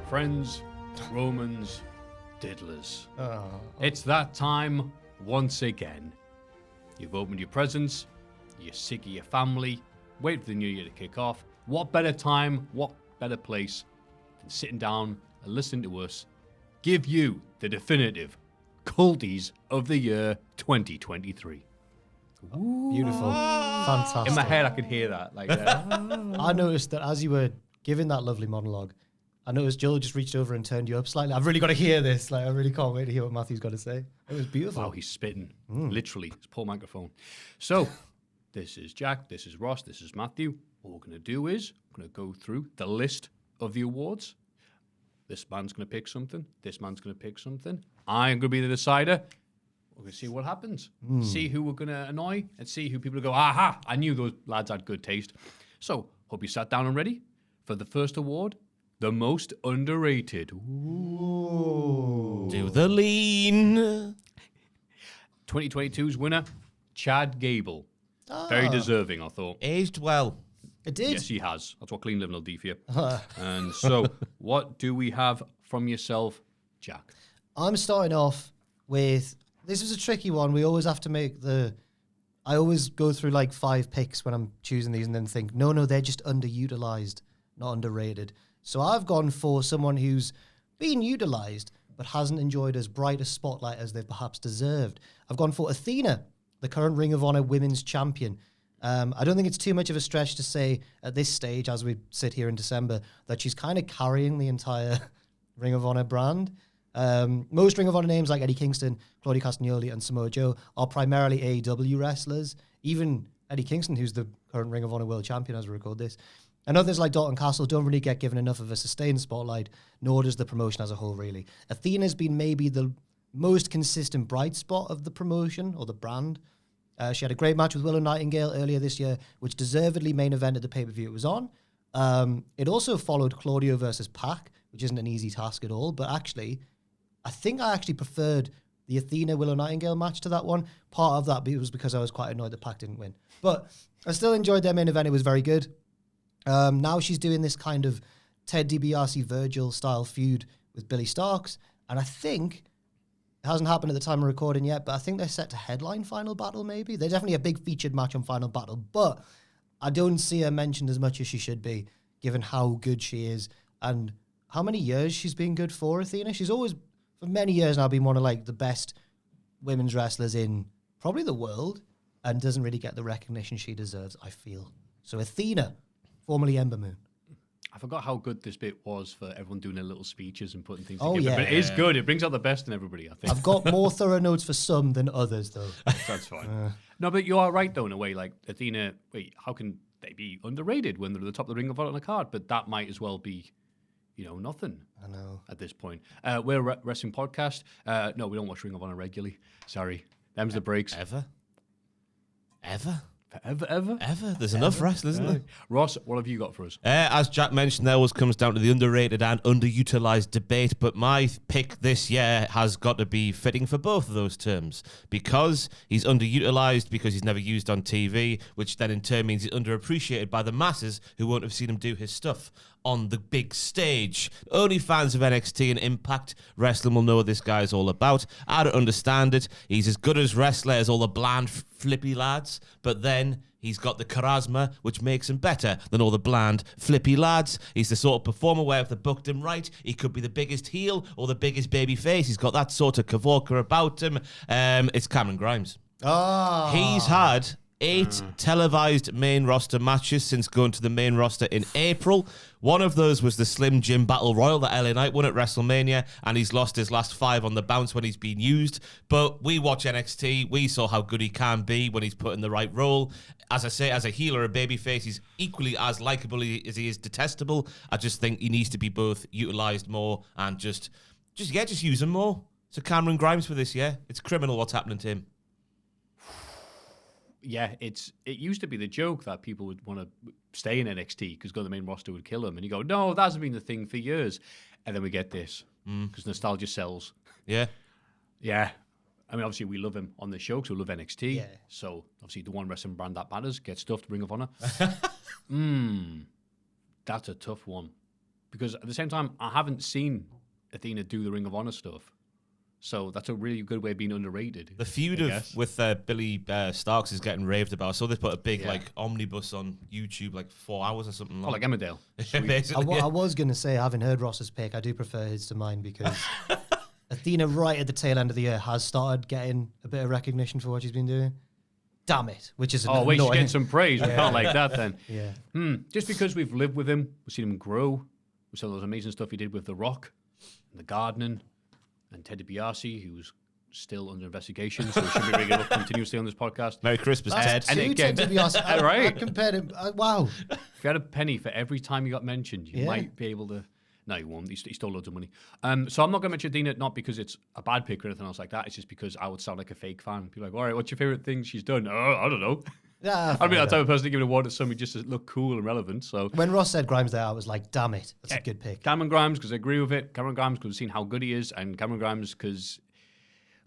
Friends, Romans, diddlers. Oh. It's that time once again. You've opened your presents, you're sick of your family, wait for the new year to kick off. What better time, what better place than sitting down and listening to us give you the definitive Culties of the year 2023. Ooh. Beautiful. Fantastic. In my head, I could hear that. I noticed that as you were giving that lovely monologue, I noticed Joel just reached over and turned you up slightly. I've really got to hear this. I really can't wait to hear what Maffew's got to say. It was beautiful. Wow, he's spitting. Literally. His poor microphone. So, this is Jack, this is Ross, this is Maffew. What we're going to do is, we're going to go through the list of the awards. This man's going to pick something. This man's going to pick something. I'm going to be the decider. We're going to see what happens. See who we're going to annoy and see who people go, aha, I knew those lads had good taste. So, hope you sat down and ready for the first award, the most underrated. Ooh. Do the lean. 2022's winner, Chad Gable. Very deserving, I thought. Aged well. It did. Yes, he has. That's what clean living will do for you. And so, what do we have from yourself, Jack? I'm starting off with, this is a tricky one. We always have to make I always go through like 5 picks when I'm choosing these and then think, no, they're just underutilized, not underrated. So I've gone for someone who's been utilized but hasn't enjoyed as bright a spotlight as they've perhaps deserved. I've gone for Athena, the current Ring of Honor Women's Champion. I don't think it's too much of a stretch to say at this stage, as we sit here in December, that she's kind of carrying the entire Ring of Honor brand. Most Ring of Honor names like Eddie Kingston, Claudia Castagnoli, and Samoa Joe are primarily AEW wrestlers. Even Eddie Kingston, who's the current Ring of Honor World Champion as we record this. And others like Dalton Castle don't really get given enough of a sustained spotlight, nor does the promotion as a whole, really. Athena's been maybe the most consistent bright spot of the promotion or the brand. She had a great match with Willow Nightingale earlier this year, which deservedly main evented the pay-per-view it was on. It also followed Claudio versus Pac, which isn't an easy task at all, but actually, I think I actually preferred the Athena-Willow Nightingale match to that one. Part of that was because I was quite annoyed that Pac didn't win. But I still enjoyed their main event. It was very good. Now she's doing this kind of Ted DiBiase Virgil style feud with Billy Starks, and I think it hasn't happened at the time of recording yet, but I think they're set to headline Final Battle maybe. They're definitely a big featured match on Final Battle, but I don't see her mentioned as much as she should be, given how good she is and how many years she's been good for, Athena. She's always, for many years now, been one of like the best women's wrestlers in probably the world, and doesn't really get the recognition she deserves, I feel. So Athena, formerly Ember Moon. I forgot how good this bit was for everyone doing their little speeches and putting things Oh, together. yeah. But it is good. It brings out the best in everybody, I think. I've got more thorough notes for some than others, though. That's fine. No, but you are right, though, in a way. Like, Athena, wait, how can they be underrated when they're at the top of the Ring of Honor on the card? But that might as well be, nothing. I know. At this point. We're a wrestling podcast. No, we don't watch Ring of Honor regularly. Sorry. Them's the breaks. Ever? Ever? There's enough wrestlers, isn't there? Ross, what have you got for us? As Jack mentioned, there always comes down to the underrated and underutilized debate, but my pick this year has got to be fitting for both of those terms, because he's underutilized because he's never used on TV, which then in turn means he's underappreciated by the masses who won't have seen him do his stuff on the big stage. Only fans of NXT and Impact Wrestling will know what this guy's all about. I don't understand it. He's as good as wrestler as all the bland, flippy lads, but then he's got the charisma, which makes him better than all the bland, flippy lads. He's the sort of performer where if they booked him right, he could be the biggest heel or the biggest baby face. He's got that sort of cavorka about him. It's Cameron Grimes. Oh. He's had 8 televised main roster matches since going to the main roster in April. One of those was the Slim Jim Battle Royal that LA Knight won at WrestleMania, and he's lost his last 5 on the bounce when he's been used. But we watch NXT. We saw how good he can be when he's put in the right role. As I say, as a heel or a babyface, he's equally as likable as he is detestable. I just think he needs to be both utilised more and just use him more. So Cameron Grimes for this year. It's criminal what's happening to him. Yeah, it used to be the joke that people would want to stay in NXT because going to the main roster would kill them. And you go, no, that hasn't been the thing for years. And then we get this because nostalgia sells. Yeah. Yeah. I mean, obviously, we love him on the show because we love NXT. Yeah. So, obviously, the one wrestling brand that matters, get stuffed, Ring of Honor. That's a tough one. because at the same time, I haven't seen Athena do the Ring of Honor stuff. So that's a really good way of being underrated. The feud with Billy Starks is getting raved about. So they put a big omnibus on YouTube, like 4 hours or something. Like Emmerdale. I was going to say, having heard Ross's pick, I do prefer his to mine because Athena, right at the tail end of the year, has started getting a bit of recognition for what she's been doing. Damn it, which is Oh, wait, she's getting some praise. We can't like that then. Yeah. Just because we've lived with him, we've seen him grow. We saw those amazing stuff he did with The Rock, and the gardening, and Ted DiBiase, who's still under investigation, so we should be bringing it up continuously on this podcast. Merry Christmas, Ted. And it Ted DiBiase. I compared him. Wow. If you had a penny for every time you got mentioned, you might be able to... No, you won't. He stole loads of money. So I'm not going to mention Athena, not because it's a bad pick or anything else like that. It's just because I would sound like a fake fan. People are like, all right, what's your favorite thing she's done? Oh, I don't know. Yeah, I mean, that type of person to give an award to somebody just to look cool and relevant. So when Ross said Grimes there, I was like, damn it. That's a good pick. Cameron Grimes, because I agree with it. Cameron Grimes, because we've seen how good he is. And Cameron Grimes, because,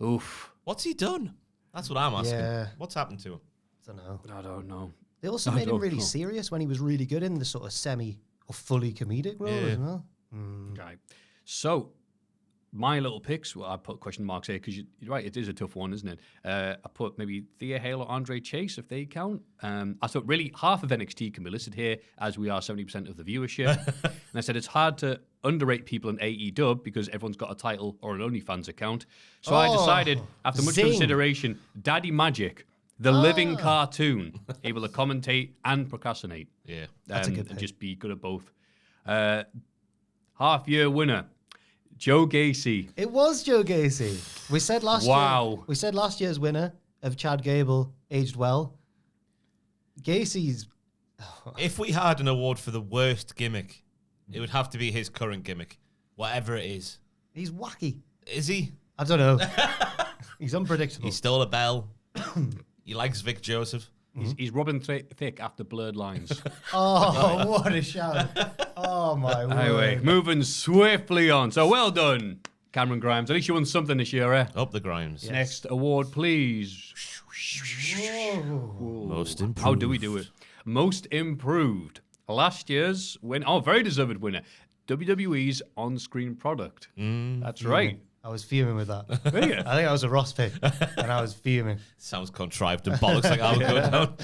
oof. What's he done? That's what I'm asking. Yeah. What's happened to him? I don't know. They also made him really serious when he was really good in the sort of semi or fully comedic role as well. Right. So, my little picks, well, I put question marks here because you're right, it is a tough one, isn't it? I put maybe Thea Hale or Andre Chase, if they count. I thought really half of NXT can be listed here, as we are 70% of the viewership. And I said it's hard to underrate people in AEW because everyone's got a title or an OnlyFans account. So I decided, after much consideration, Daddy Magic, the living cartoon, able to commentate and procrastinate. Yeah. That's a good pick. And just be good at both. Half-year winner, Joe Gacy. It was Joe Gacy. We said last year. We said last year's winner of Chad Gable aged well. Gacy's. If we had an award for the worst gimmick, it would have to be his current gimmick, whatever it is. He's wacky. Is he? I don't know. He's unpredictable. He stole a bell. He likes Vic Joseph. He's Robin Thicke after blurred lines. Oh, what a shout. Oh, my word. Anyway, moving swiftly on. So well done, Cameron Grimes. At least you won something this year, eh? Up the Grimes. Yes. Next award, please. Whoa. Most improved. How do we do it? Most improved. Last year's win. Oh, very deserved winner. WWE's on-screen product. That's right. I was fuming with that. Were you? I think that was a Ross pick, and I was fuming. Sounds contrived and bollocks like I would go down.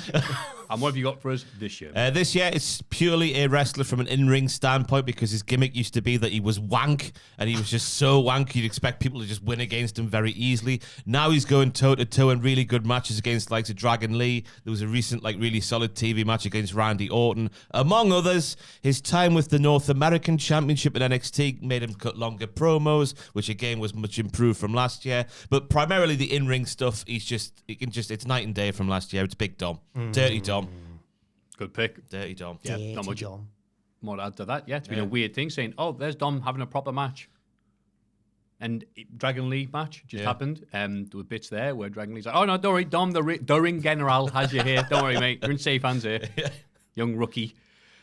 And what have you got for us this year? This year, it's purely a wrestler from an in-ring standpoint because his gimmick used to be that he was wank, and he was just so wank you'd expect people to just win against him very easily. Now he's going toe-to-toe in really good matches against likes of Dragon Lee. There was a recent really solid TV match against Randy Orton. Among others, his time with the North American Championship in NXT made him cut longer promos, which again was much improved from last year. But primarily the in-ring stuff, it's night and day from last year. It's Big Dom. Dirty Dom. Good pick. Dirty Dom. Yeah, Dirty not much Dom. more to add to that. Yeah, it's been a weird thing saying, oh, there's Dom having a proper match. And Dragon Lee match just happened. There were bits there where Dragon Lee's like, oh, no, don't worry, Dom, the ring general has you here. Don't worry, mate. You're in safe hands here. Young rookie.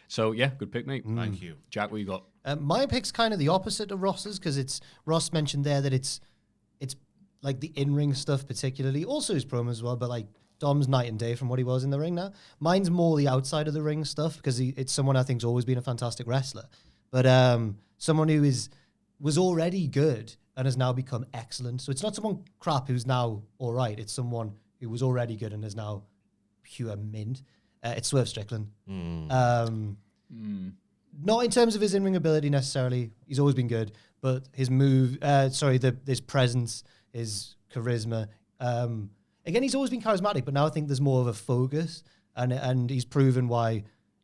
So, yeah, good pick, mate. Thank you. Jack, what you got? My pick's kind of the opposite of Ross's because Ross mentioned there that it's like the in-ring stuff particularly, also his promos as well, but like Dom's night and day from what he was in the ring now. Mine's more the outside of the ring stuff because it's someone I think's always been a fantastic wrestler, but someone who was already good and has now become excellent. So it's not someone crap who's now all right. It's someone who was already good and is now pure mint. It's Swerve Strickland. Not in terms of his in-ring ability necessarily. He's always been good, but his his presence, his charisma. Again, he's always been charismatic, but now I think there's more of a focus, and he's proven why.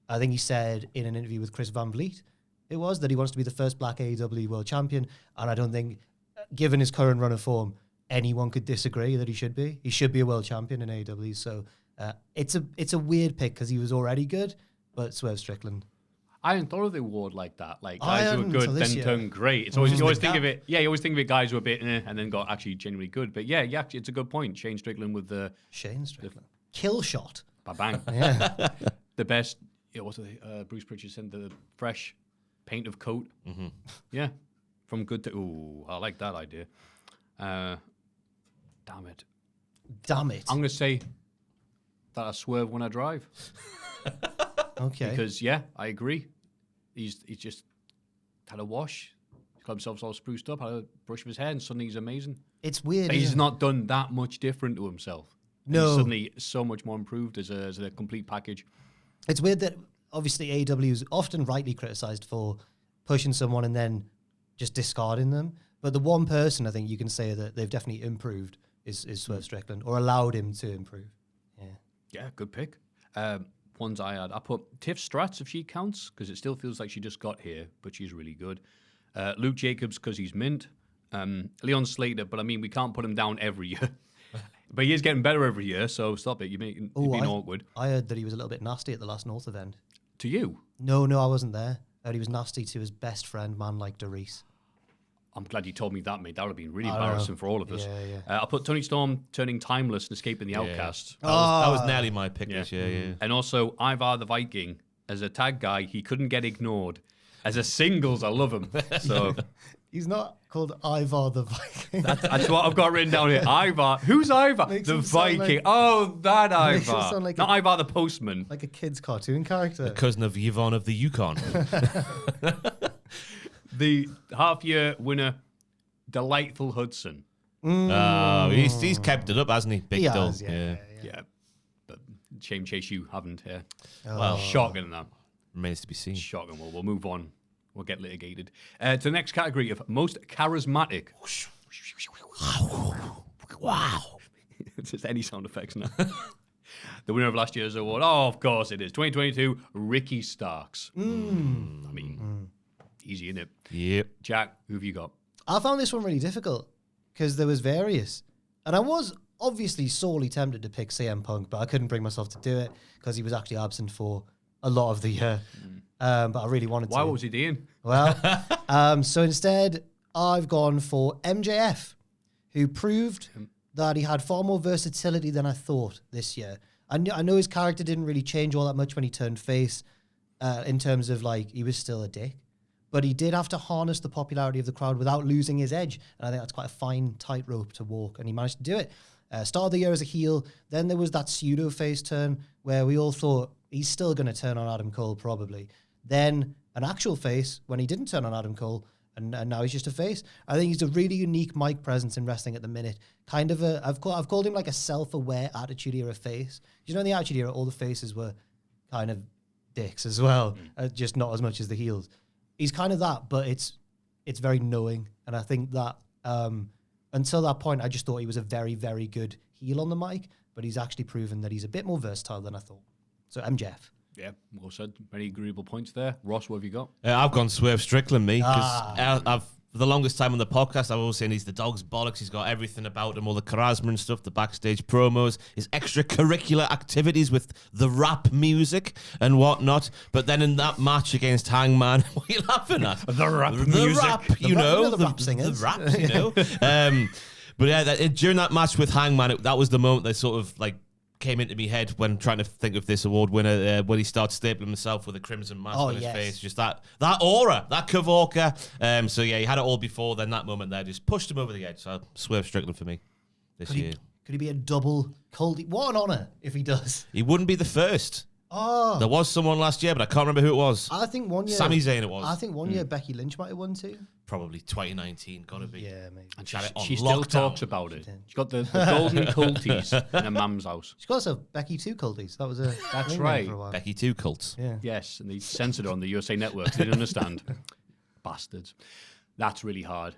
I think he said in an interview with Chris Van Vliet, it was that he wants to be the first black AEW world champion, and I don't think, given his current run of form, anyone could disagree that he should be. He should be a world champion in AEW. So it's a weird pick because he was already good, but Swerve Strickland. I hadn't thought of the award like that. Like guys who were good then turned great. It's always you always think of it. Yeah, you always think of it guys who were a bit and then got actually genuinely good. But yeah, actually, it's a good point. Shane Strickland with the Kill shot. Bang. Yeah. The best. Yeah, what's it? Bruce Pritchard said the fresh paint of coat. Mm-hmm. Yeah, from good to. Ooh, I like that idea. Damn it. I'm gonna say that I swerve when I drive. Okay. Because, yeah, I agree. He's just had a wash, got himself all spruced up, had a brush of his hair, and suddenly he's amazing. It's weird. He's isn't it? not done that much different to himself. No. He's suddenly so much more improved as a complete package. It's weird that obviously AEW is often rightly criticized for pushing someone and then just discarding them. But the one person I think you can say that they've definitely improved is Swerve Strickland, or allowed him to improve. Yeah, good pick. Ones I had, I put Tiff Stratz if she counts, because it still feels like she just got here, but she's really good. Luke Jacobs because he's mint. Leon Slater, but I mean, we can't put him down every year. But he is getting better every year, so stop it. You're being awkward. I heard that he was a little bit nasty at the last North event. To you? No, I wasn't there. I heard he was nasty to his best friend, man like Doris. I'm glad you told me that, mate. That would have been really embarrassing for all of us. Yeah. I put Tony Storm turning timeless and escaping the Outcast. That was nearly my pick this year, yeah. And also Ivar the Viking. As a tag guy, he couldn't get ignored. As a singles, I love him. So He's not called Ivar the Viking. that's what I've got written down here. Ivar. Who's Ivar? Makes The him sound Viking. like- Oh, that Makes him Ivar. sound like Not a- Ivar the postman. Like a kid's cartoon character. Cousin of Yvonne of the Yukon. The half-year winner, Delightful Hudson. Oh, he's kept it up, hasn't he? Big He doll. has, yeah. Yeah. But shame Chase you haven't here. Well, Shocking that. remains to be seen. Shocking. Well, we'll move on. We'll get litigated. To the next category of most charismatic. Wow. It's just any sound effects now. The winner of last year's award. Oh, of course it is. 2022, Ricky Starks. I mean, easy, innit? Yep. Jack, who have you got? I found this one really difficult because there was various. And I was obviously sorely tempted to pick CM Punk, but I couldn't bring myself to do it because he was actually absent for a lot of the year. But I really wanted to. Why? What was he doing? Well, so instead, I've gone for MJF, who proved that he had far more versatility than I thought this year. I know his character didn't really change all that much when he turned face, in terms of like he was still a dick, but he did have to harness the popularity of the crowd without losing his edge, and I think that's quite a fine tightrope to walk, and he managed to do it. Start of the year as a heel, then there was that pseudo face turn where we all thought he's still going to turn on Adam Cole probably. Then an actual face when he didn't turn on Adam Cole, and now he's just a face. I think he's a really unique mic presence in wrestling at the minute. Kind of I've called him like a self-aware Attitude Era face. You know, in the Attitude Era, all the faces were kind of dicks as well, just not as much as the heels. He's kind of that, but it's very knowing, and I think that until that point, I just thought he was a very, very good heel on the mic, but he's actually proven that he's a bit more versatile than I thought. So MJF. Yeah, well said. Many agreeable points there. Ross, what have you got? I've gone Swerve Strickland, me, because I've for the longest time on the podcast, I've always saying he's the dog's bollocks. He's got everything about him, all the charisma and stuff, the backstage promos, his extracurricular activities with the rap music and whatnot. But then in that match against Hangman, what are you laughing at? The rap The music. rap, you know, the rap singers. The rap, you know. But yeah, during that match with Hangman, that was the moment that sort of like came into my head when trying to think of this award winner, when he starts stapling himself with a crimson mask on his face. Just that aura, that Kavorka. So yeah, he had it all before. Then that moment there just pushed him over the edge. So Swerve Strickland for me this year. Could he be a double Culty? What an honor if he does. He wouldn't be the first. Oh, There was someone last year, but I can't remember who it was. I think one year. Sami Zayn it was. I think one year Becky Lynch might have won too. Probably 2019, gotta be. Yeah, maybe. And Had it on she still lockdown. talks about it. She's got the golden culties in her mum's house. She got herself Becky 2 Culties. That was a That's nickname right. for a while. Becky 2 cults. Yeah. Yes, and they censored her on the USA Network. They didn't understand. Bastards. That's really hard.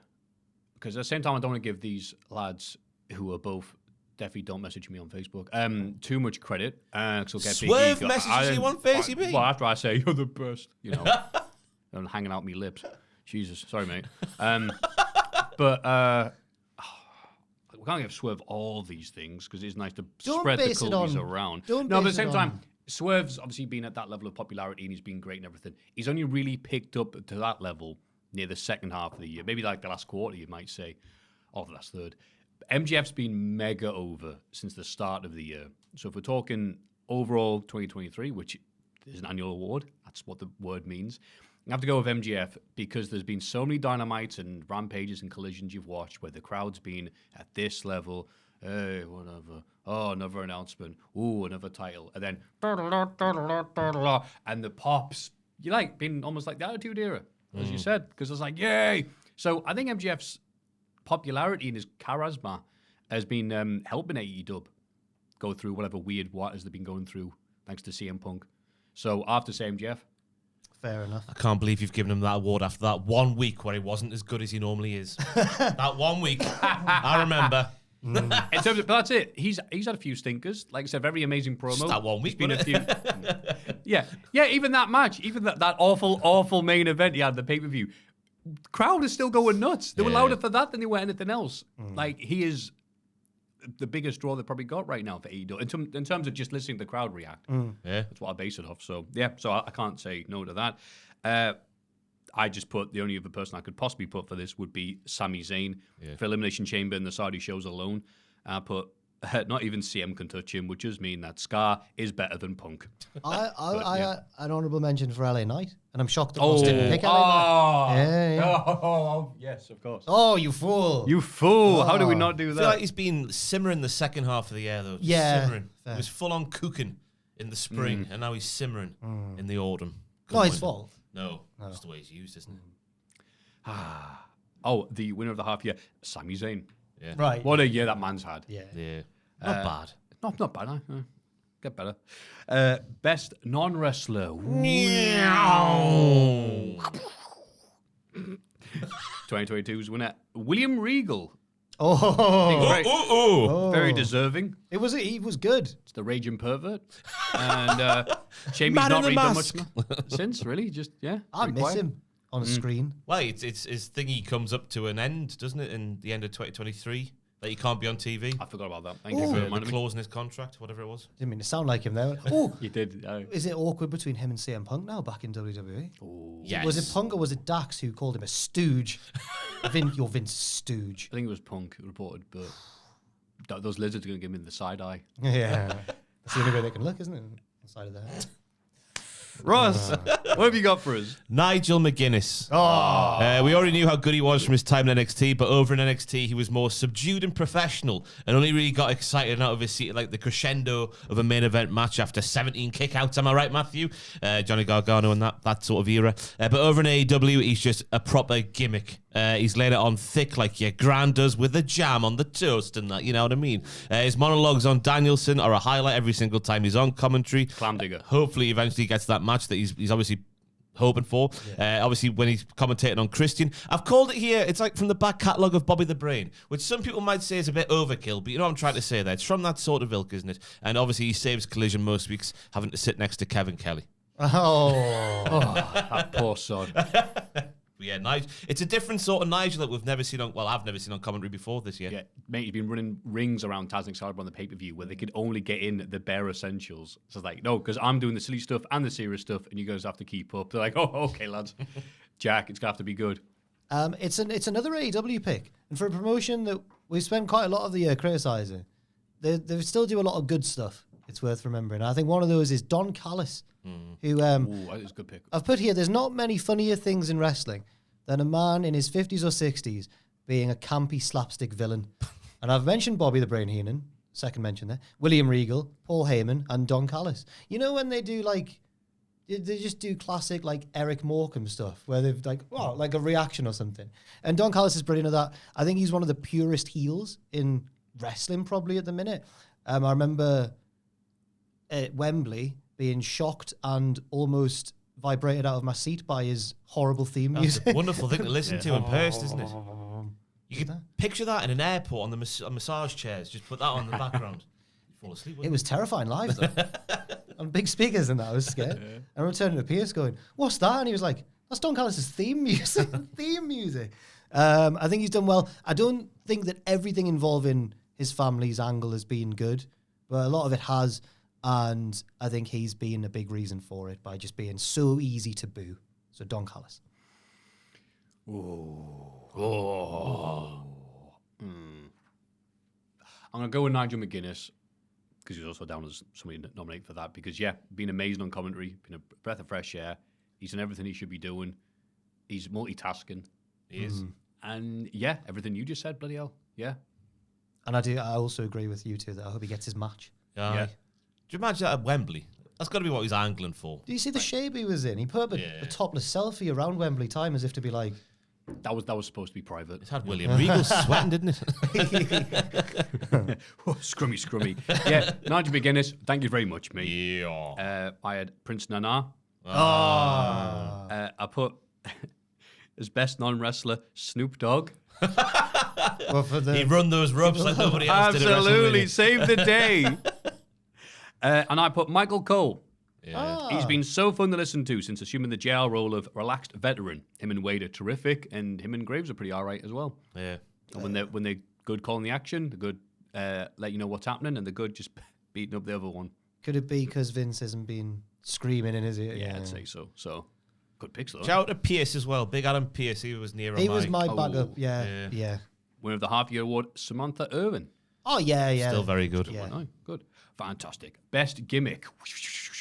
Because at the same time, I don't want to give these lads who are both definitely don't message me on Facebook too much credit. So get Swerve big ego. messages you on Facebook? Well, after I say you're the best, you know, and hanging out my lips. Jesus, sorry, mate. But we can't give Swerve all these things because it's nice to Don't spread the base it culties on- around. don't No, but at the base same it time, on- Swerve's obviously been at that level of popularity and he's been great and everything. He's only really picked up to that level near the second half of the year, maybe like the last quarter, you might say, or the last third. MJF's been mega over since the start of the year. So if we're talking overall 2023, which is an annual award, that's what the word means. I have to go with MJF because there's been so many dynamites and rampages and collisions you've watched where the crowd's been at this level. Hey, whatever. Oh, another announcement. Ooh, another title. And then, and the pops. You like being almost like the Attitude Era. as you said, because it's like, yay. So I think MJF's popularity and his charisma has been helping AEW go through whatever weird waters they've been going through, thanks to CM Punk. So I have to say MJF. Fair enough. I can't believe you've given him that award after that 1 week where he wasn't as good as he normally is. That 1 week, I remember. In terms of, but that's it. He's had a few stinkers. Like I said, very amazing promo. Just that 1 week, Been a few. Yeah. Even that match, even that awful main event he had, the pay-per-view. Crowd is still going nuts. They were louder for that than they were anything else. Like, he is the biggest draw they've probably got right now for AEW in terms of just listening to the crowd react. Yeah, that's what I base it off. So so I can't say no to that. I just put the only other person I could possibly put for this would be Sami Zayn for Elimination Chamber and the Saudi shows alone. I put not even CM can touch him, which does mean that Scar is better than Punk. I an honourable mention for LA Knight, and I'm shocked that Ross didn't pick LA Knight. Oh, yes, of course. Oh, you fool! You fool! How do we not do I that? feel like he's been simmering the second half of the year, though. Just simmering. He was full on cooking in the spring, and now he's simmering in the autumn. Not his fault. No, just the way he's used, isn't it? The winner of the half year, Sami Zayn. Yeah. Right. What a year that man's had. Yeah. Not bad. Not bad. Get better. Best non-wrestler. 2022's winner, William Regal. Very deserving. He was good. It's the raging pervert. And shame he's not really done much since, really. Just, I miss him on a screen. Well, it's his thingy comes up to an end, doesn't it, in the end of 2023? That he can't be on TV. I forgot about that. Thank you for The reminding me. clause in his contract, whatever it was. Didn't mean to sound like him there. Oh, You did. is it awkward between him and CM Punk now back in WWE? Yes. Was it Punk or was it Dax who called him a stooge? You're Vince's stooge. I think it was Punk reported, but those lizards are going to give him the side eye. Yeah. That's the only way they can look, isn't it? On the side of their head. Ross, what have you got for us? Nigel McGuinness. We already knew how good he was from his time in NXT, but over in NXT, he was more subdued and professional and only really got excited out of his seat at like the crescendo of a main event match after 17 kickouts. Am I right, Maffew? Johnny Gargano and that sort of era. But over in AEW, he's just a proper gimmick. He's laid it on thick like your gran does with the jam on the toast and that, you know what I mean? His monologues on Danielson are a highlight every single time he's on commentary. Clam digger. Hopefully he eventually gets that match that he's obviously hoping for. Obviously when he's commentating on Christian. I've called it here, it's like from the back catalogue of Bobby the Brain, which some people might say is a bit overkill, but you know what I'm trying to say there. It's from that sort of ilk, isn't it? And obviously he saves Collision most weeks having to sit next to Kevin Kelly. That poor sod. Yeah, Nigel. It's a different sort of Nigel that we've never seen on. Well, I've never seen on commentary before this year. Yeah, mate, you've been running rings around Taz and Excalibur on the pay-per-view where they could only get in the bare essentials. So it's like, no, because I'm doing the silly stuff and the serious stuff, and you guys have to keep up. They're like, oh, okay, lads. Jack, it's going to have to be good. It's another AEW pick. And for a promotion that we spent quite a lot of the year criticising, they still do a lot of good stuff. It's worth remembering. I think one of those is Don Callis, who That is a good pick. I've put here, there's not many funnier things in wrestling than a man in his 50s or 60s being a campy slapstick villain. And I've mentioned Bobby the Brain Heenan, second mention there, William Regal, Paul Heyman, and Don Callis. You know when they do they just do classic like Eric Morecambe stuff where they've like a reaction or something. And Don Callis is brilliant at that. I think he's one of the purest heels in wrestling probably at the minute. I remember at Wembley being shocked and almost vibrated out of my seat by his horrible theme music. That's a wonderful thing to listen to in person, isn't it? You can picture that in an airport on the massage chairs. Just put that on the background. You fall asleep. It was terrifying live though. On big speakers and that, I was scared. I remember turning to Pierce going, "What's that?" And he was like, "That's Don Callis' theme music." Theme music. I think he's done well. I don't think that everything involving his family's angle has been good, but a lot of it has. And I think he's been a big reason for it by just being so easy to boo. So Don Callis. I'm going to go with Nigel McGuinness because he's also down as somebody to nominate for that because, been amazing on commentary, been a breath of fresh air. He's done everything he should be doing. He's multitasking. He is. And, everything you just said, bloody hell. Yeah. And I also agree with you two that I hope he gets his match. Yeah. Do you imagine that at Wembley? That's got to be what he's angling for. Do you see the shape he was in? He put up a topless selfie around Wembley Time as if to be like... That was supposed to be private. It had William Regal sweating, didn't it? Scrummy. Yeah, Nigel McGuinness, thank you very much, mate. Yeah. I had Prince Nana. Ah. I put as best non-wrestler, Snoop Dogg. Well, for the... He run those ropes like nobody else did at Absolutely, WrestleMania. save the day. And I put Michael Cole. Yeah. He's been so fun to listen to since assuming the JR role of relaxed veteran. Him and Wade are terrific, and him and Graves are pretty all right as well. Yeah. And when they're good calling the action, they're good let you know what's happening, and they're good just beating up the other one. Could it be because Vince hasn't been screaming in his ear? Yeah, I'd say so. So, good picks, though. Shout out to Pierce as well. Big Adam Pierce. He was near on He my... was my backup. yeah. Yeah. Winner of the half-year award, Samantha Irvin. Oh, yeah. Still very good. Yeah. Oh, good. Fantastic. Best gimmick.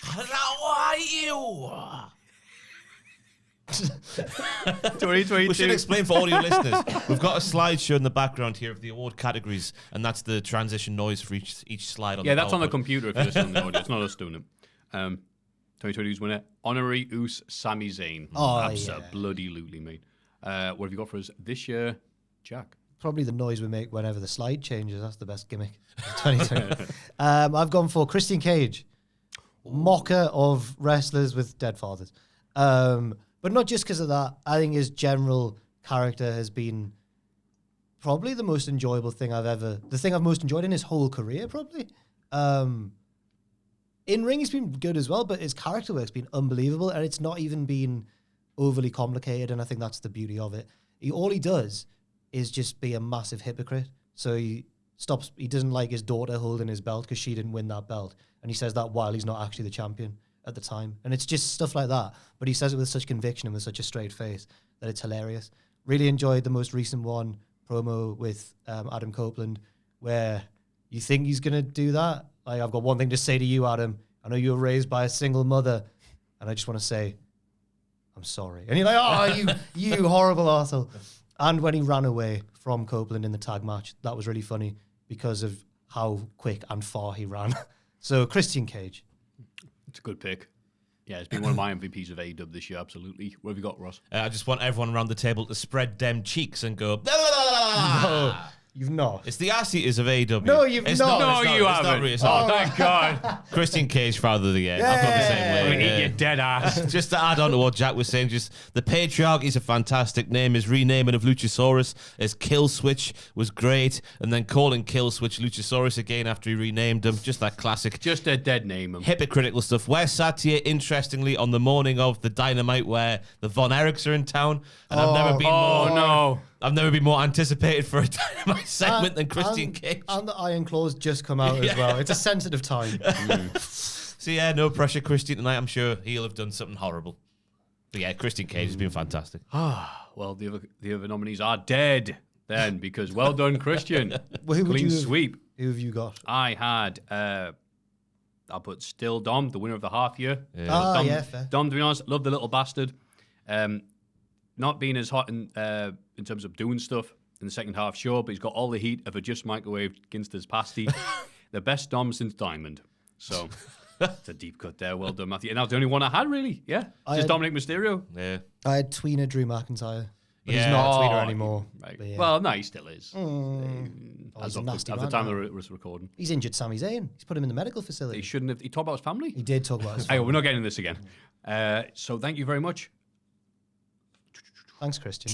How are you? 2022. We should explain for all your listeners. We've got a slideshow in the background here of the award categories, and that's the transition noise for each slide on the that's on the PowerPoint. computer if you're listening on the audio. It's not us doing it. 2022's winner, Honorary Oos Sami Zayn. Oh, Absolutely, mate. What have you got for us this year, Jack? Probably the noise we make whenever the slide changes. That's the best gimmick. 2020. I've gone for Christian Cage, mocker of wrestlers with dead fathers. But not just because of that. I think his general character has been probably the most enjoyable thing the thing I've most enjoyed in his whole career, probably. In ring, he's been good as well, but his character work's been unbelievable, and it's not even been overly complicated, and I think that's the beauty of it. All he does is just be a massive hypocrite. So he doesn't like his daughter holding his belt because she didn't win that belt. And he says that while he's not actually the champion at the time. And it's just stuff like that. But he says it with such conviction and with such a straight face that it's hilarious. Really enjoyed the most recent one, promo with Adam Copeland, where you think he's going to do that. Like, I've got one thing to say to you, Adam. I know you were raised by a single mother. And I just want to say, I'm sorry. And you're like, oh, you horrible arsehole. And when he ran away from Copeland in the tag match, that was really funny because of how quick and far he ran. So, Christian Cage. It's a good pick. Yeah, it's been one of my MVPs of AEW this year, absolutely. What have you got, Ross? I just want everyone around the table to spread them cheeks and go... No, you've not. It's the ass eaters of AEW. No, you've It's not. No, you it's haven't. Really, Oh, thank God. Christian Cage, Father of the Year. I've got the same I'm way. going to yeah. eat your dead ass. Just to add on to what Jack was saying, just the Patriarch is a fantastic name. His renaming of Luchasaurus as Kill Switch was great, and then calling Kill Switch Luchasaurus again after he renamed him. Just that classic. Just a dead name. Hypocritical stuff. We're sat here, interestingly, on the morning of the Dynamite where the Von Erichs are in town, and I've never been more anticipated for a Dynamite segment than Christian Cage. And the Iron Claws just come out as well. It's a sensitive time. So yeah, no pressure, Christian, tonight. I'm sure he'll have done something horrible. But yeah, Christian Cage has been fantastic. Well, the other nominees are dead then, because well done, Christian. Well, Clean sweep. Who have you got? I had, I put Still Dom, the winner of the half year. Yeah. Fair. Dom, to be honest, love the little bastard. Not being as hot in terms of doing stuff in the second half, sure, but he's got all the heat of a just microwaved Ginster's pasty. The best Dom since Diamond. So it's a deep cut there. Well done, Matthew. And that was the only one I had, really. Yeah. Just Dominic Mysterio. Yeah. I had tweener Drew McIntyre. But Yeah. he's not a tweener anymore. Right. But yeah. well, no, he still is. He's a nasty at the man time now. of the recording. He's injured Sami Zayn. He's put him in the medical facility. He shouldn't have. He talked about his family. He did talk about his Hey, family. we're not getting this again. So thank you very much. Thanks, Christian.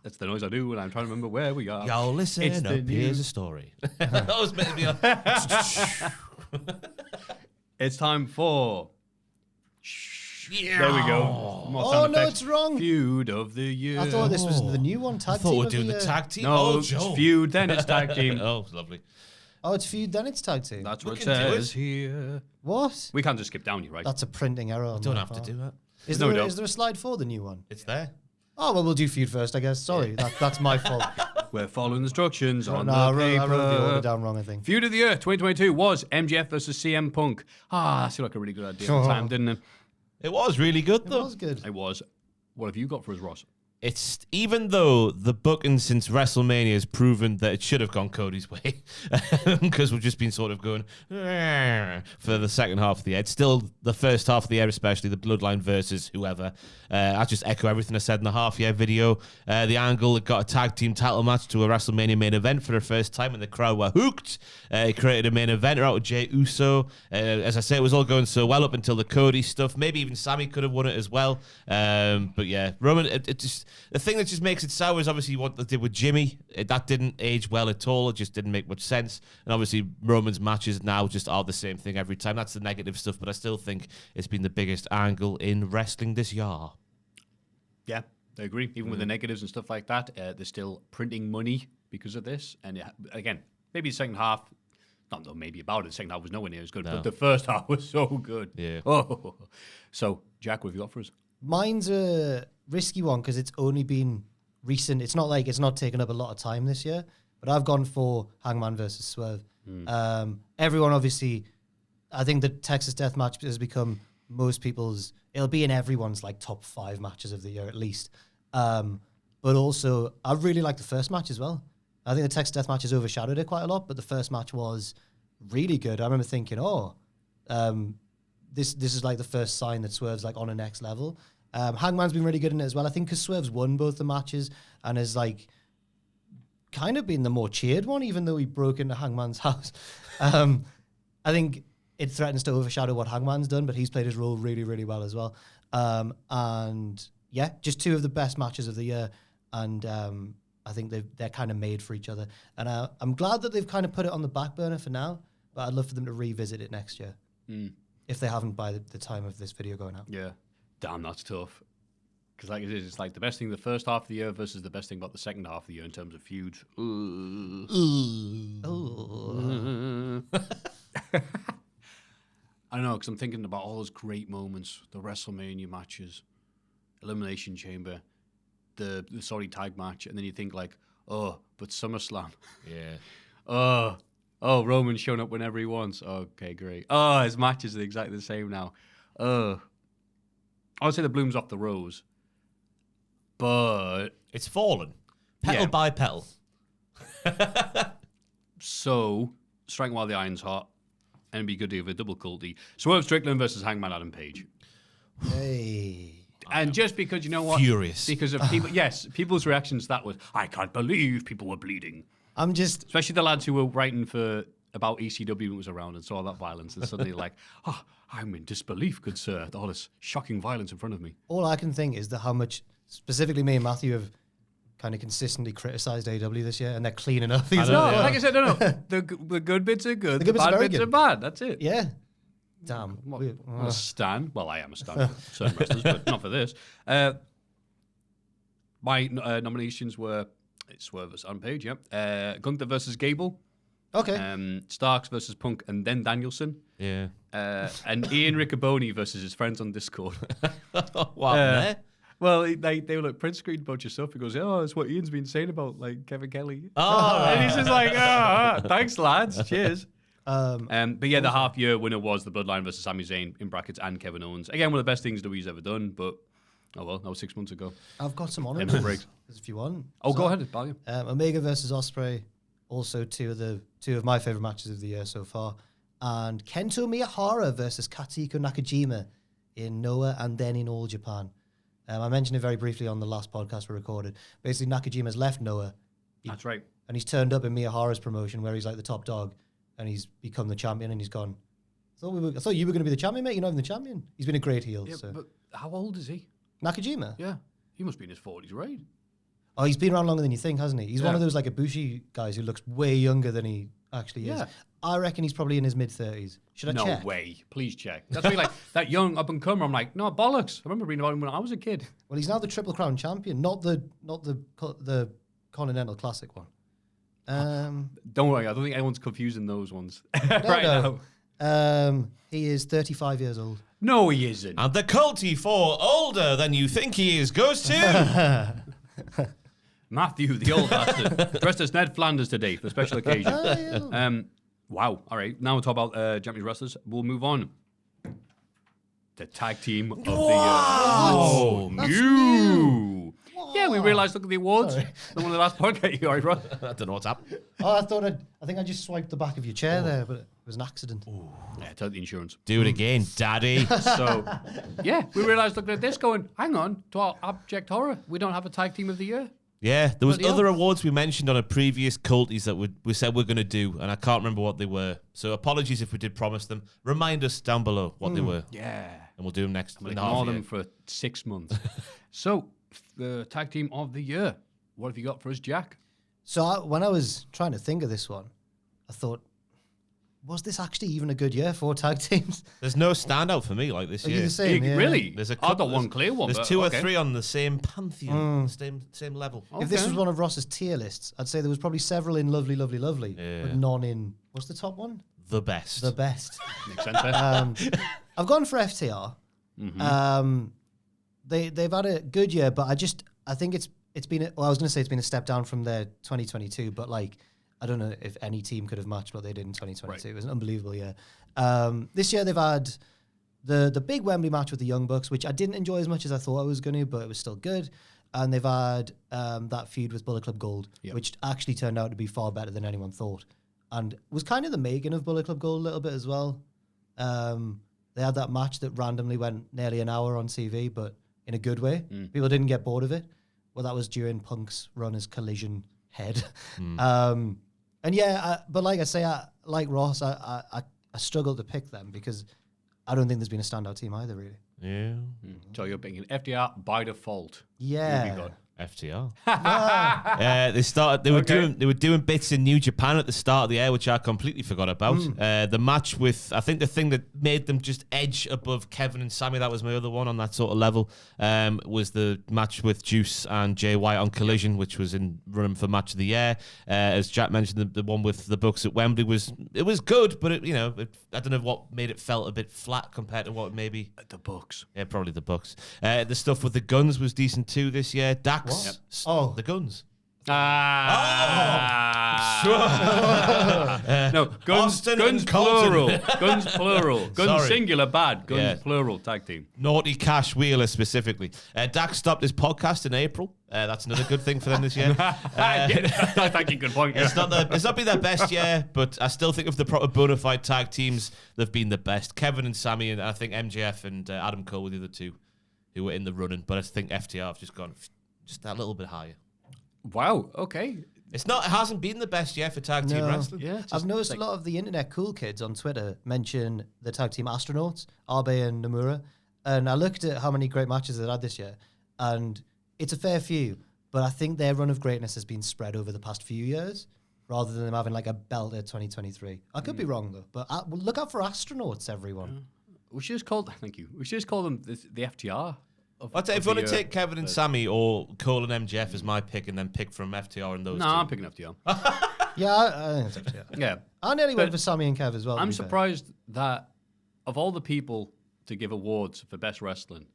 That's the noise I do when I'm trying to remember where we are. Y'all listen It's up, the here's new- a story. That was meant to be It's time for. Yeah. There we go. More Oh, sound no, effects. it's wrong. Feud of the year. I thought this was the new one, tag I thought team we were of doing the the year. tag team. No, oh, it's Joe. feud, then it's tag team. Oh, lovely. Oh, it's feud, then it's tag team. That's We what it can do says here. What? We can't just skip down, you're right. That's a printing error. Don't have to do that. Is No, there, we don't. is there a slide for the new one? It's there. Oh, well, we'll do feud first, I guess. Sorry, that's my fault. We're following instructions on No, the I paper. wrote the order down wrong, I think. Feud of the year 2022 was MJF versus CM Punk. That seemed like a really good idea at the time, didn't it? It was really good, It though. was good. It was. What have you got for us, Ross? it's even though the booking since WrestleMania has proven that it should have gone Cody's way, because we've just been sort of going for the second half of the year. It's still the first half of the year, especially the Bloodline versus whoever. I just echo everything I said in the half-year video. The Angle, it got a tag team title match to a WrestleMania main event for the first time, and the crowd were hooked. It created a main eventer out of Jey Uso. As I say, it was all going so well up until the Cody stuff. Maybe even Sammy could have won it as well. But yeah, Roman, it just... The thing that just makes it sour is obviously what they did with Jimmy. That didn't age well at all. It just didn't make much sense. And obviously Roman's matches now just are the same thing every time. That's the negative stuff, but I still think it's been the biggest angle in wrestling this year. Yeah, I agree. Even with the negatives and stuff like that, they're still printing money because of this. And again, maybe the second half, not though maybe about it, the second half was nowhere near as good, but the first half was so good. Yeah. Oh. So, Jack, what have you got for us? Mine's a risky one because it's only been recent. It's not like it's not taken up a lot of time this year, but I've gone for Hangman versus Swerve. Everyone obviously, I think the Texas Death Match has become most people's, it'll be in everyone's like top 5 matches of the year at least. But also, I really like the first match as well. I think the Texas Death Match has overshadowed it quite a lot, but the first match was really good. I remember thinking, this is like the first sign that Swerve's like on a next level. Hangman's been really good in it as well. I think because Swerve's won both the matches and has like kind of been the more cheered one, even though he broke into Hangman's house. I think it threatens to overshadow what Hangman's done, but he's played his role really, really well as well. And yeah, just 2 of the best matches of the year. And I think they're kind of made for each other. And I'm glad that they've kind of put it on the back burner for now, but I'd love for them to revisit it next year. If they haven't by the time of this video going out. Yeah. Damn, that's tough. Because like it is, it's like the best thing the first half of the year versus the best thing about the second half of the year in terms of feuds. I don't know, because I'm thinking about all those great moments, the WrestleMania matches, Elimination Chamber, the Saudi tag match, and then you think like, oh, but SummerSlam. Yeah. Oh, Roman's showing up whenever he wants. Okay, great. Oh, his matches are exactly the same now. I would say the bloom's off the rose, but It's fallen. Petal by petal. So, strike while the iron's hot, and it'd be good to have a double culty. Swerve Strickland versus Hangman Adam Page. Hey. And just because, you know what? Furious. Because of people, people's reactions to that was, I can't believe people were bleeding. Especially the lads who were writing about ECW when it was around and saw that violence, and suddenly like, oh, I'm in disbelief, good sir, all this shocking violence in front of me. All I can think is that how much, specifically me and Maffew, have kind of consistently criticised AEW this year, and they're cleaning up these. Like I said, no. The good bits are good, the bad bits are bad. That's it. Yeah. Damn. I'm a stan. Well, I am a stan for certain wrestlers, but not for this. My nominations were Swerve versus Adam Page, Gunther versus Gable. Okay. Starks versus Punk, and then Danielson. Yeah. And Ian Riccoboni versus his friends on Discord. What? Well, they were like, print screen a bunch of stuff. He goes, oh, that's what Ian's been saying about like Kevin Kelly. Oh. And he's just like, thanks, lads. Cheers. But yeah, the half-year winner was the Bloodline versus Sami Zayn, in brackets, and Kevin Owens. Again, one of the best things WWE's ever done, but oh well, that was 6 months ago. I've got some on breaks. If you want. Oh, go ahead, Ballion. Omega versus Ospreay, also two of my favourite matches of the year so far. And Kento Miyahara versus Katsuhiko Nakajima in Noah and then in All Japan. I mentioned it very briefly on the last podcast we recorded. Basically, Nakajima's left Noah. That's right. And he's turned up in Miyahara's promotion where he's like the top dog, and he's become the champion, and he's gone, I thought you were going to be the champion, mate. You're not even the champion. He's been a great heel. Yeah, so. but how old is he? Nakajima? Yeah. He must be in his 40s, right? Oh, he's been around longer than you think, hasn't he? He's one of those like Ibushi guys who looks way younger than he actually is. I reckon he's probably in his mid-30s. Should I check? No way. Please check. That's really like that young up-and-comer. I'm like, no, bollocks. I remember reading about him when I was a kid. Well, he's now the Triple Crown champion, not the Continental Classic one. Don't worry. I don't think anyone's confusing those ones now. He is 35 years old. No, he isn't. And the Culty for older than you think he is goes to... Maffew, the old bastard, dressed as Ned Flanders today for a special occasion. Wow. All right. Now we'll talk about Japanese wrestlers. We'll move on. The tag team of the year. Oh, new. Yeah, Yeah, we realised, look at the awards. Sorry. The one of the last podcast you already run. I don't know what's happened. Oh, I think I just swiped the back of your chair there, but it was an accident. Yeah, take the insurance. Do it again, daddy. So, yeah, we realised looking at this going, hang on, to our abject horror, we don't have a tag team of the year. Yeah, there was Bloody other hell. awards we mentioned on a previous Culties that we said we're going to do, and I can't remember what they were. So apologies if we did promise them. Remind us down below what they were, Yeah. and we'll do them next. We'll in the ignore half them year. for 6 months. So, the tag team of the year. What have you got for us, Jack? So when I was trying to think of this one, I thought, was this actually even a good year for tag teams? There's no standout for me like this Are you year. the same? Yeah. Really? There's a I got couple- one clear one. There's but two or okay. three on the same pantheon, same level. If this Okay. was one of Ross's tier lists, I'd say there was probably several in lovely, lovely, lovely, Yeah. but none in, what's the top one? The best. The best. Makes sense there. I've gone for FTR. They've had a good year, but I think it's been. I was going to say it's been a step down from their 2022, but like I don't know if any team could have matched what they did in 2022. Right. It was an unbelievable year. This year they've had the big Wembley match with the Young Bucks, which I didn't enjoy as much as I thought I was going to, but it was still good. And they've had that feud with Bullet Club Gold, Yep. which actually turned out to be far better than anyone thought, and was kind of the making of Bullet Club Gold a little bit as well. They had that match that randomly went nearly an hour on TV, but in a good way. People didn't get bored of it. Well, that was during Punk's run as Collision head. And yeah, but like I say, like Ross, I struggle to pick them because I don't think there's been a standout team either, really. Yeah. So you're picking FDR by default. Yeah. Who have you got? FTR. They were doing bits in New Japan at the start of the year, which I completely forgot about. The match with, I think the thing that made them just edge above Kevin and Sammy, that was my other one on that sort of level, was the match with Juice and Jay White on Collision, which was in running for match of the year. As Jack mentioned, the one with the Bucks at Wembley was good, but I don't know what made it felt a bit flat compared to what maybe The Bucks. yeah, probably the Bucks. The stuff with the Guns was decent too this year. Dax, Oh. the Guns. No, guns, Austin guns and Colton. plural. Guns plural. Guns Sorry. singular bad. Guns Yeah. plural tag team. Naughty Cash Wheeler specifically. Dax stopped his podcast in April. That's another good thing for them this year. Thank you, good point. It's not been their best year, but I still think of the proper bona fide tag teams, they've been the best. Kevin and Sammy, and I think MJF and Adam Cole were the other two who were in the running. But I think FTR have just gone just that little bit higher. Wow, okay. It hasn't been the best year for tag team No. wrestling. Yeah, I've noticed a lot of the internet cool kids on Twitter mention the tag team astronauts, Abe and Nomura. And I looked at how many great matches they had this year, and it's a fair few, but I think their run of greatness has been spread over the past few years rather than them having like a belter 2023. I could be wrong though, but well, look out for astronauts, everyone. We should just call. Thank you. We should just call them the FTR. I'd say if you want to take Kevin and Sammy or Cole and MJF as my pick and then pick from FTR and those No, two. I'm picking FTR. Yeah, I think it's FTR. Yeah. I nearly went But for Sammy and Kev as well. to I'm be fair. surprised that of all the people to give awards for best wrestling,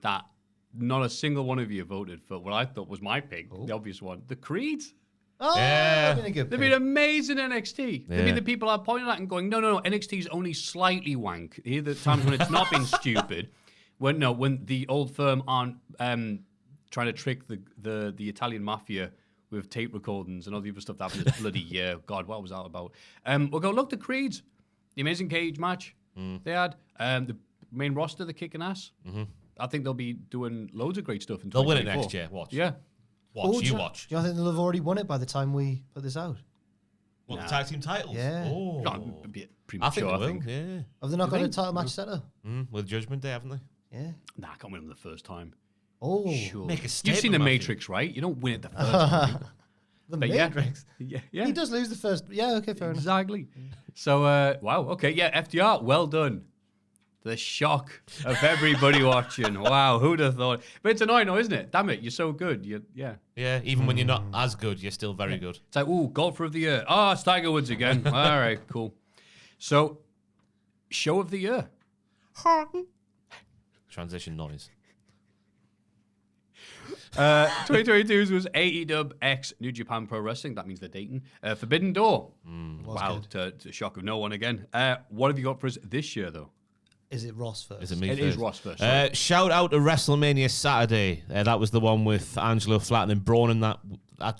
that not a single one of you voted for what I thought was my pick, the obvious one, the Creeds. Oh, Yeah. been a good They've pick. been amazing NXT. They've Yeah. been the people I'm pointing at and going, no, NXT's only slightly wank. Here the times when it's not been stupid. When the old firm aren't trying to trick the Italian mafia with tape recordings and all the other stuff that happened this bloody year. God, what was that about? We'll go, look, the Creeds, the Amazing Cage match they had, the main roster, they're kicking ass. I think they'll be doing loads of great stuff in They'll win it 2024. next year. Watch. Yeah. Watch. Oh, You watch. Do you think they'll have already won it by the time we put this out? What, the tag team titles? Yeah. Oh. No, a bit I think premature, they will. Yeah. Have they not got a think? title match set up? With Judgment Day, haven't they? Yeah. Nah, I can't win them the first time. Oh, Sure. Make a You've statement, seen The Maffew. Matrix, right? You don't win it the first time. the But yeah. Matrix. Yeah. He does lose the first. Yeah, okay, fair enough. Exactly. So, wow. Okay. Yeah. FDR. Well done. The shock of everybody watching. Wow. Who'd have thought? But it's annoying, though, isn't it? Damn it. You're so good. Yeah. Yeah, even when you're not as good, you're still very good. It's like, ooh, golfer of the year. Oh, it's Tiger Woods again. All right. Cool. So, show of the year. Transition noise. 2022's was AEW X New Japan Pro Wrestling. That means they're dating. Forbidden Door. Was Wow. good. To shock of no one again. What have you got for us this year, though? Is it Ross first? Is it me It first? is Ross first. Sorry. Shout out to WrestleMania Saturday. That was the one with Angelo Flatten and Braun and that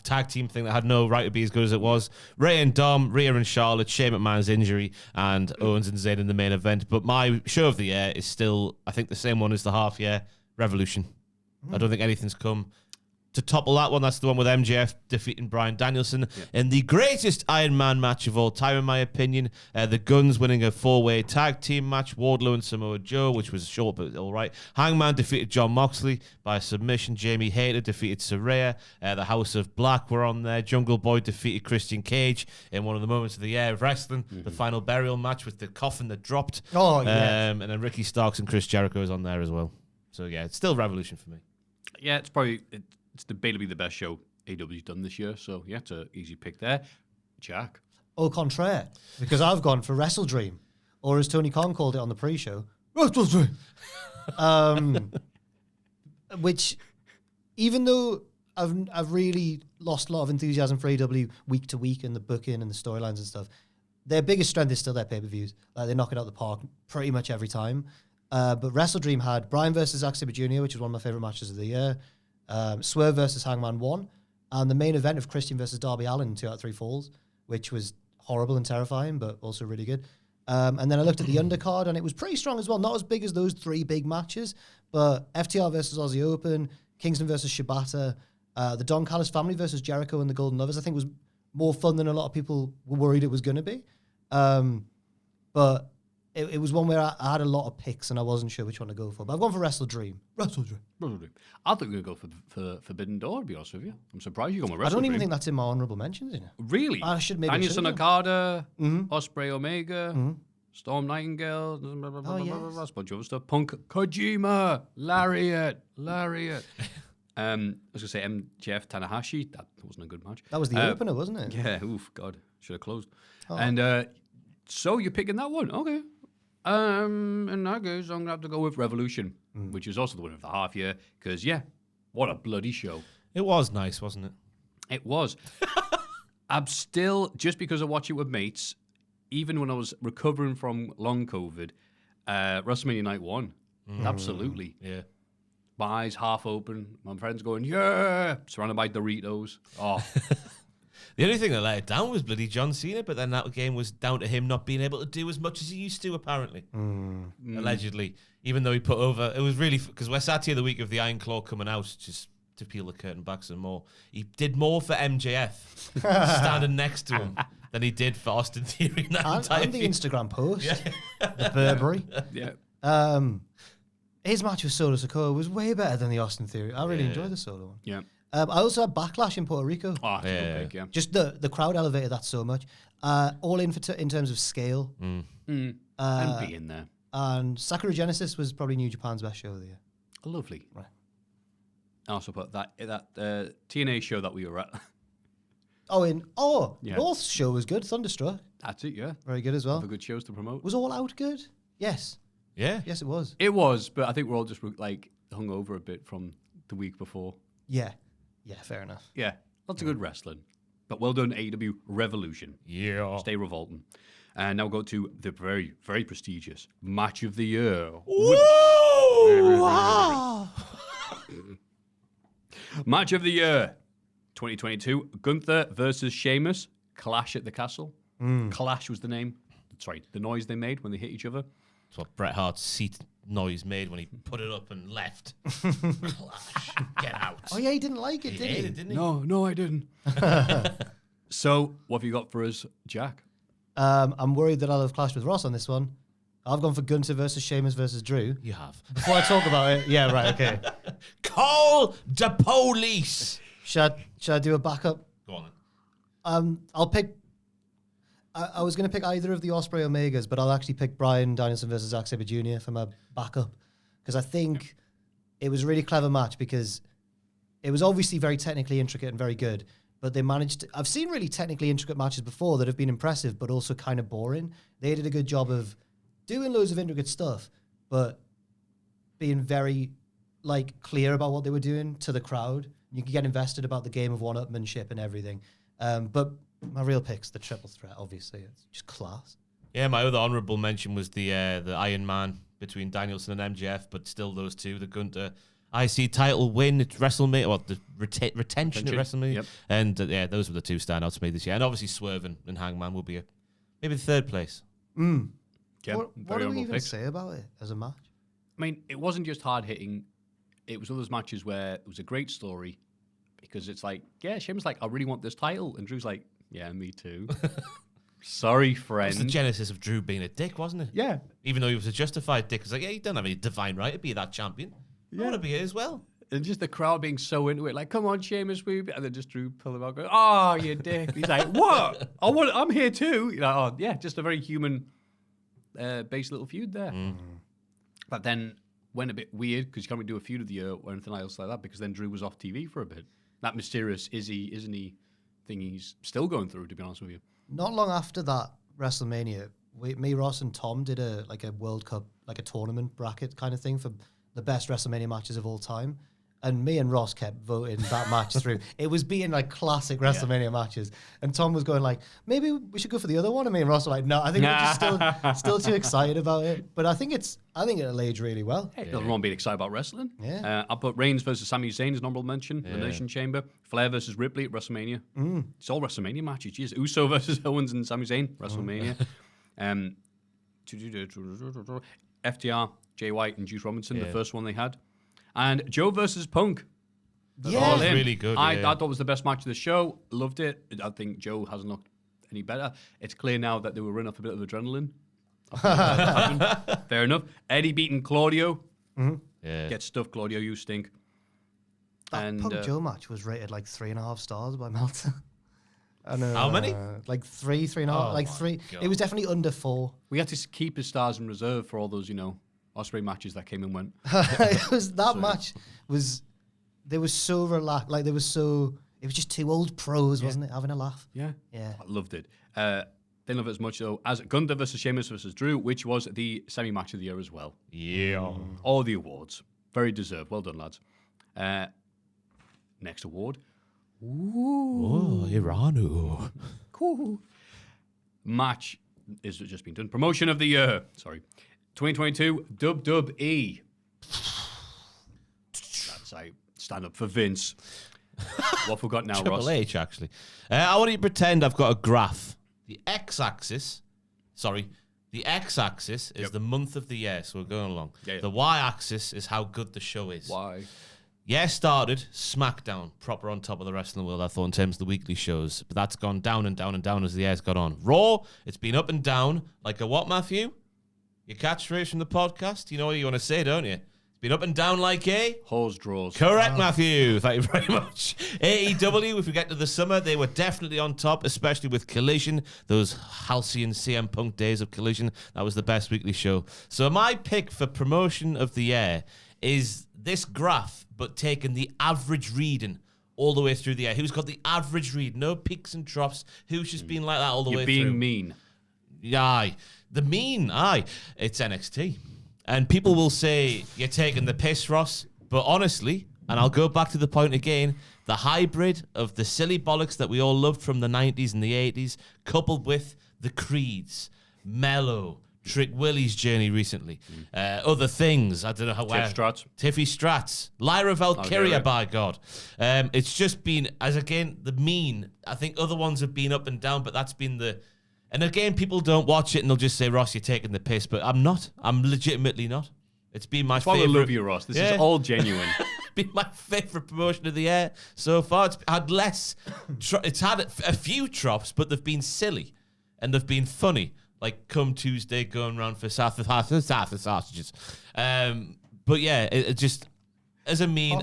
tag team thing that had no right to be as good as it was. Ray and Dom, Rhea and Charlotte, Shane McMahon's injury, and Owens and Zayn in the main event. But my show of the year is still, I think, the same one as the half year, Revolution. I don't think anything's come to topple that one. That's the one with MJF defeating Bryan Danielson in the greatest Iron Man match of all time, in my opinion. The Guns winning a 4-way tag team match. Wardlow and Samoa Joe, which was short but all right. Hangman defeated Jon Moxley by submission. Jamie Hayter defeated Saraya. The House of Black were on there. Jungle Boy defeated Christian Cage in one of the moments of the year of wrestling. The final burial match with the coffin that dropped. Oh, yeah. And then Ricky Starks and Chris Jericho is on there as well. So, yeah, it's still Revolution for me. Yeah, it's probably... It's debatably the best show AEW's done this year, so yeah, it's an easy pick there. Jack. Au contraire, because I've gone for Wrestle Dream, or as Tony Khan called it on the pre-show, Wrestle Dream. Which, even though I've really lost a lot of enthusiasm for AEW week to week and the booking and the storylines and stuff, their biggest strength is still their pay-per-views. Like, they knock it out the park pretty much every time. But Wrestle Dream had Bryan versus Zack Sabre Jr., which was one of my favorite matches of the year. Swerve versus Hangman 1, and the main event of Christian versus Darby Allin in 2 out of 3 falls, which was horrible and terrifying, but also really good. And then I looked at the undercard, and it was pretty strong as well. Not as big as those 3 big matches, but FTR versus Aussie Open, Kingston versus Shibata, the Don Callis family versus Jericho and the Golden Lovers, I think was more fun than a lot of people were worried it was going to be. But it was one where I had a lot of picks and I wasn't sure which one to go for. But I've gone for Wrestle Dream. Wrestle Dream. I think we're going to go for Forbidden Door, to be honest with you. I'm surprised you're going with I Wrestle don't even Dream. think that's in my honourable mentions, you know. Really? I should maybe... Danielson Okada, Mm-hmm. Ospreay Omega, Storm Nightingale, blah, blah, blah, yes. blah, blah, a bunch of other stuff. Punk, Kojima, Lariat. I was going to say MJF Tanahashi. That wasn't a good match. That was the opener, wasn't it? Yeah, oof, God. Should have closed. And so you're picking that one. Okay. In that case, I'm going to have to go with Revolution, which is also the winner of the half year, because, yeah, what a bloody show. It was nice, wasn't it? It was. I'm still, just because I watch it with mates, even when I was recovering from long COVID, WrestleMania Night 1, absolutely. Yeah. My eyes half open, my friends going, yeah, surrounded by Doritos. Oh, The only thing that let it down was bloody John Cena, but then that game was down to him not being able to do as much as he used to, apparently. Allegedly. Even though he put over... It was really... Because we're sat here the week of the Iron Claw coming out, just to peel the curtain back some more. He did more for MJF, standing next to him, than he did for Austin Theory. And the Instagram post. The Burberry. yeah. His match with Solo Sikoa was way better than the Austin Theory. I really enjoyed the Solo one. Yeah. I also had Backlash in Puerto Rico. Oh, that's a good pick, yeah. Just the crowd elevated that so much. All in in terms of scale. And be in there. And Sakura Genesis was probably New Japan's best show of the year. Lovely. Right. I also put that TNA show that we were at. North's show was good. Thunderstruck. That's it, yeah. Very good as well. Other good shows to promote. Was All Out good? Yes. Yeah. Yes, it was. It was, but I think we're all just like hung over a bit from the week before. Yeah. Yeah, fair enough. Yeah, lots of good wrestling. But well done, AEW Revolution. Yeah. Stay revolting. And now we'll go to the very, very prestigious Match of the Year. Wow. Match of the Year 2022. Gunther versus Sheamus. Clash at the Castle. Clash was the name. Sorry, the noise they made when they hit each other. That's what Bret Hart's seat noise made when he put it up and left. Clash. Get out. Oh, yeah, he didn't like it, He did hated he? it, didn't he? No, I didn't. So, what have you got for us, Jack? I'm worried that I'll have clashed with Ross on this one. I've gone for Gunther versus Sheamus versus Drew. You have. Before I talk about it, yeah, right, okay. Call the police. Should I do a backup? Go on then. I'll pick... I was going to pick either of the Ospreay Omegas, but I'll actually pick Bryan Danielson versus Zack Sabre Jr. for my backup. Because I think it was a really clever match because it was obviously very technically intricate and very good, but they managed to... I've seen really technically intricate matches before that have been impressive, but also kind of boring. They did a good job of doing loads of intricate stuff, but being very, clear about what they were doing to the crowd. You could get invested about the game of one-upmanship and everything. But my real pick's the triple threat, obviously. It's just class. Yeah, my other honourable mention was the Iron Man between Danielson and MJF, but still those two, the Gunter IC title win at WrestleMania, or the retention at WrestleMania. Yep. And yeah, those were the two standouts for me this year. And obviously Swerve and Hangman will be maybe the third place. Yeah, What very do we honourable even picks. say about it as a match? I mean, it wasn't just hard hitting. It was one of those matches where it was a great story because it's like, yeah, Sheamus like, I really want this title. And Drew's like, yeah, me too. Sorry, It was friend. the genesis of Drew being a dick, wasn't it? Yeah. Even though he was a justified dick. It's like, yeah, you don't have any divine right to be that champion. I want to be it as well. And just the crowd being so into it, like, come on, Sheamus, and then just Drew pull him out, going, oh, you dick. He's like, what? I'm here too. You're like, oh, yeah, just a very human based little feud there. But then went a bit weird because you can't really do a feud of the year or anything else like that because then Drew was off TV for a bit. That mysterious isn't he thing he's still going through, to be honest with you. Not long after that WrestleMania, me, Ross, and Tom did a World Cup, like a tournament bracket kind of thing for the best WrestleMania matches of all time. And me and Ross kept voting that match through. It was being like classic WrestleMania matches. And Tom was going like, maybe we should go for the other one. And me and Ross were like, no, I think we're just still too excited about it. But I think it'll age really well. Hey, nothing wrong being excited about wrestling. Yeah. I put Reigns versus Sami Zayn as an honorable mention. Elimination Chamber. Flair versus Ripley at WrestleMania. It's all WrestleMania matches. Jeez. Uso versus Owens and Sami Zayn. WrestleMania. FTR, Jay White and Juice Robinson, the first one they had. And Joe versus Punk. Yeah. That was In. really good. I thought it was the best match of the show. Loved it. I think Joe hasn't looked any better. It's clear now that they were running off a bit of adrenaline. Fair enough. Eddie beating Claudio. Yeah. Get stuffed, Claudio. You stink. That Punk Joe match was rated like 3.5 stars by Meltzer. I know. How many? Like 3.5. Oh like my 3. God. It was definitely under 4. We had to keep his stars in reserve for all those, Osprey matches that came and went. It was that match was. They were so relaxed. Like it was just two old pros, wasn't it? Having a laugh. Yeah. Yeah. I loved it. Didn't love it as much, though, as Gunther versus Sheamus versus Drew, which was the semi-match of the year as well. Yeah. All the awards. Very deserved. Well done, lads. Next award. Oh, Iranu. Cool. Match is just been done. Promotion of the year. Sorry. 2022 WWE. That's I stand up for Vince. What have we got now, Ross? Triple H, actually. I want you to pretend I've got a graph. The x-axis is the month of the year, so we're going along. Yeah. The y-axis is how good the show is. Why? Yeah, started SmackDown, proper on top of the rest of the world, I thought, in terms of the weekly shows. But that's gone down and down and down as the year's got on. Raw, it's been up and down. Like a what, Maffew? Your catchphrase from the podcast? You know what you want to say, don't you? It's been up and down like a... Hose draws. Correct, Maffew. Thank you very much. AEW, if we get to the summer, they were definitely on top, especially with Collision. Those halcyon CM Punk days of Collision. That was the best weekly show. So my pick for promotion of the year is this graph, but taking the average reading all the way through the year. Who's got the average read? No peaks and troughs. Who's just been like that all the way through? You're being mean. Aye. The mean, aye. It's NXT. And people will say, you're taking the piss, Ross. But honestly, and I'll go back to the point again, the hybrid of the silly bollocks that we all loved from the 90s and the 80s, coupled with the creeds, Mello, Trick Willie's journey recently, other things, I don't know how... Tiffy Strats, Lyra Valkyria, by God. It's just been, as again, the mean. I think other ones have been up and down, but that's been the... And again, people don't watch it and they'll just say, Ross, you're taking the piss, but I'm not. I'm legitimately not. It's been my favorite. That's why I love you, Ross. This is all genuine. Been my favorite promotion of the year so far. It's had less... it's had a few troughs, but they've been silly and they've been funny. Like come Tuesday, going around for South of sausages. But yeah, it just as a mean.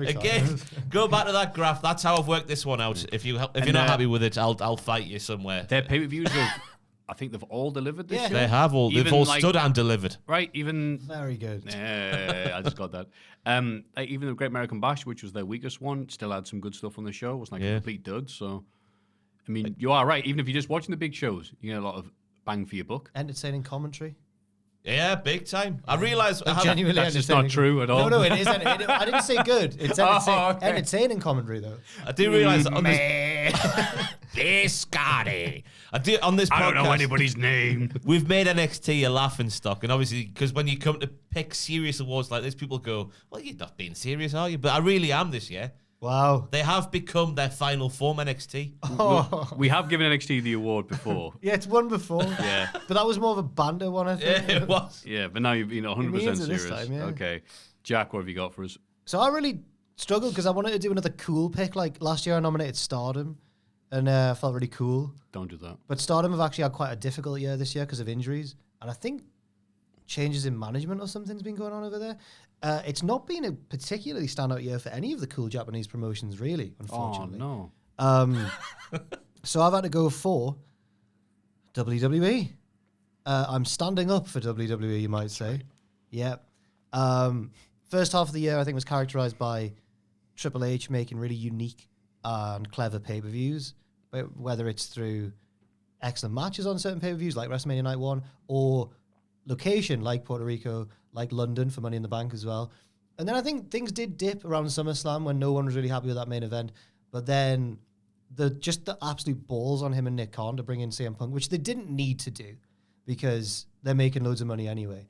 Again, go back to that graph. That's how I've worked this one out. If you're not happy with it, I'll fight you somewhere. Their pay-per-views I think they've all delivered this year. They have all. They've all stood and delivered. Right, even... Very good. I just got that. Even the Great American Bash, which was their weakest one, still had some good stuff on the show. It was like a complete dud. So, I mean, you are right. Even if you're just watching the big shows, you get a lot of bang for your buck. Entertaining commentary. Yeah, big time. I realise Genuinely That's just not true at all. No, it isn't. I didn't say good. It's entertaining commentary, though. I do realise that on this Scotty. On this podcast, I don't know anybody's name. We've made NXT a laughing stock, and obviously, because when you come to pick serious awards like this, people go, "Well, you're not being serious, are you?" But I really am this year. Wow. They have become their final form, NXT. We have given NXT the award before. Yeah, it's won before. Yeah. But that was more of a banter one, I think. Yeah, it was. Yeah, but now you've been 100% serious. Time, yeah. Okay. Jack, what have you got for us? So I really struggled because I wanted to do another cool pick. Like last year I nominated Stardom and felt really cool. Don't do that. But Stardom have actually had quite a difficult year this year because of injuries. And I think changes in management or something's been going on over there. It's not been a particularly standout year for any of the cool Japanese promotions, really, unfortunately. Oh, no. So I've had to go for WWE. I'm standing up for WWE, you might say. Yeah. First half of the year, I think, was characterized by Triple H making really unique and clever pay-per-views, whether it's through excellent matches on certain pay-per-views like WrestleMania Night 1 or location like Puerto Rico, like London for Money in the Bank as well. And then I think things did dip around SummerSlam when no one was really happy with that main event. But then the absolute balls on him and Nick Khan to bring in CM Punk, which they didn't need to do because they're making loads of money anyway.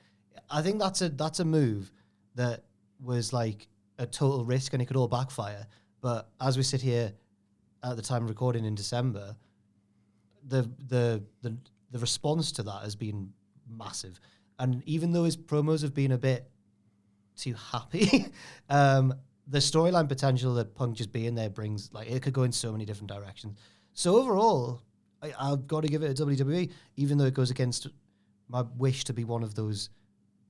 I think that's a move that was like a total risk and it could all backfire. But as we sit here at the time of recording in December, the response to that has been massive. And even though his promos have been a bit too happy, the storyline potential that Punk just being there brings, like, it could go in so many different directions. So overall, I've got to give it a WWE, even though it goes against my wish to be one of those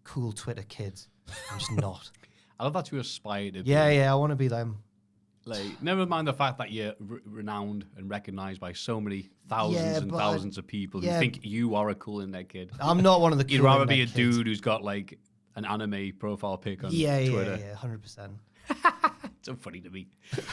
cool Twitter kids. I'm just not. I love that you aspire to be. Yeah, I want to be them. Like, never mind the fact that you're renowned and recognized by so many thousands and thousands of people who think you are a cool internet kid. I'm not one of the cool You'd rather be a kids. dude who's got like an anime profile pic on Twitter. Yeah, 100%. It's so funny to me.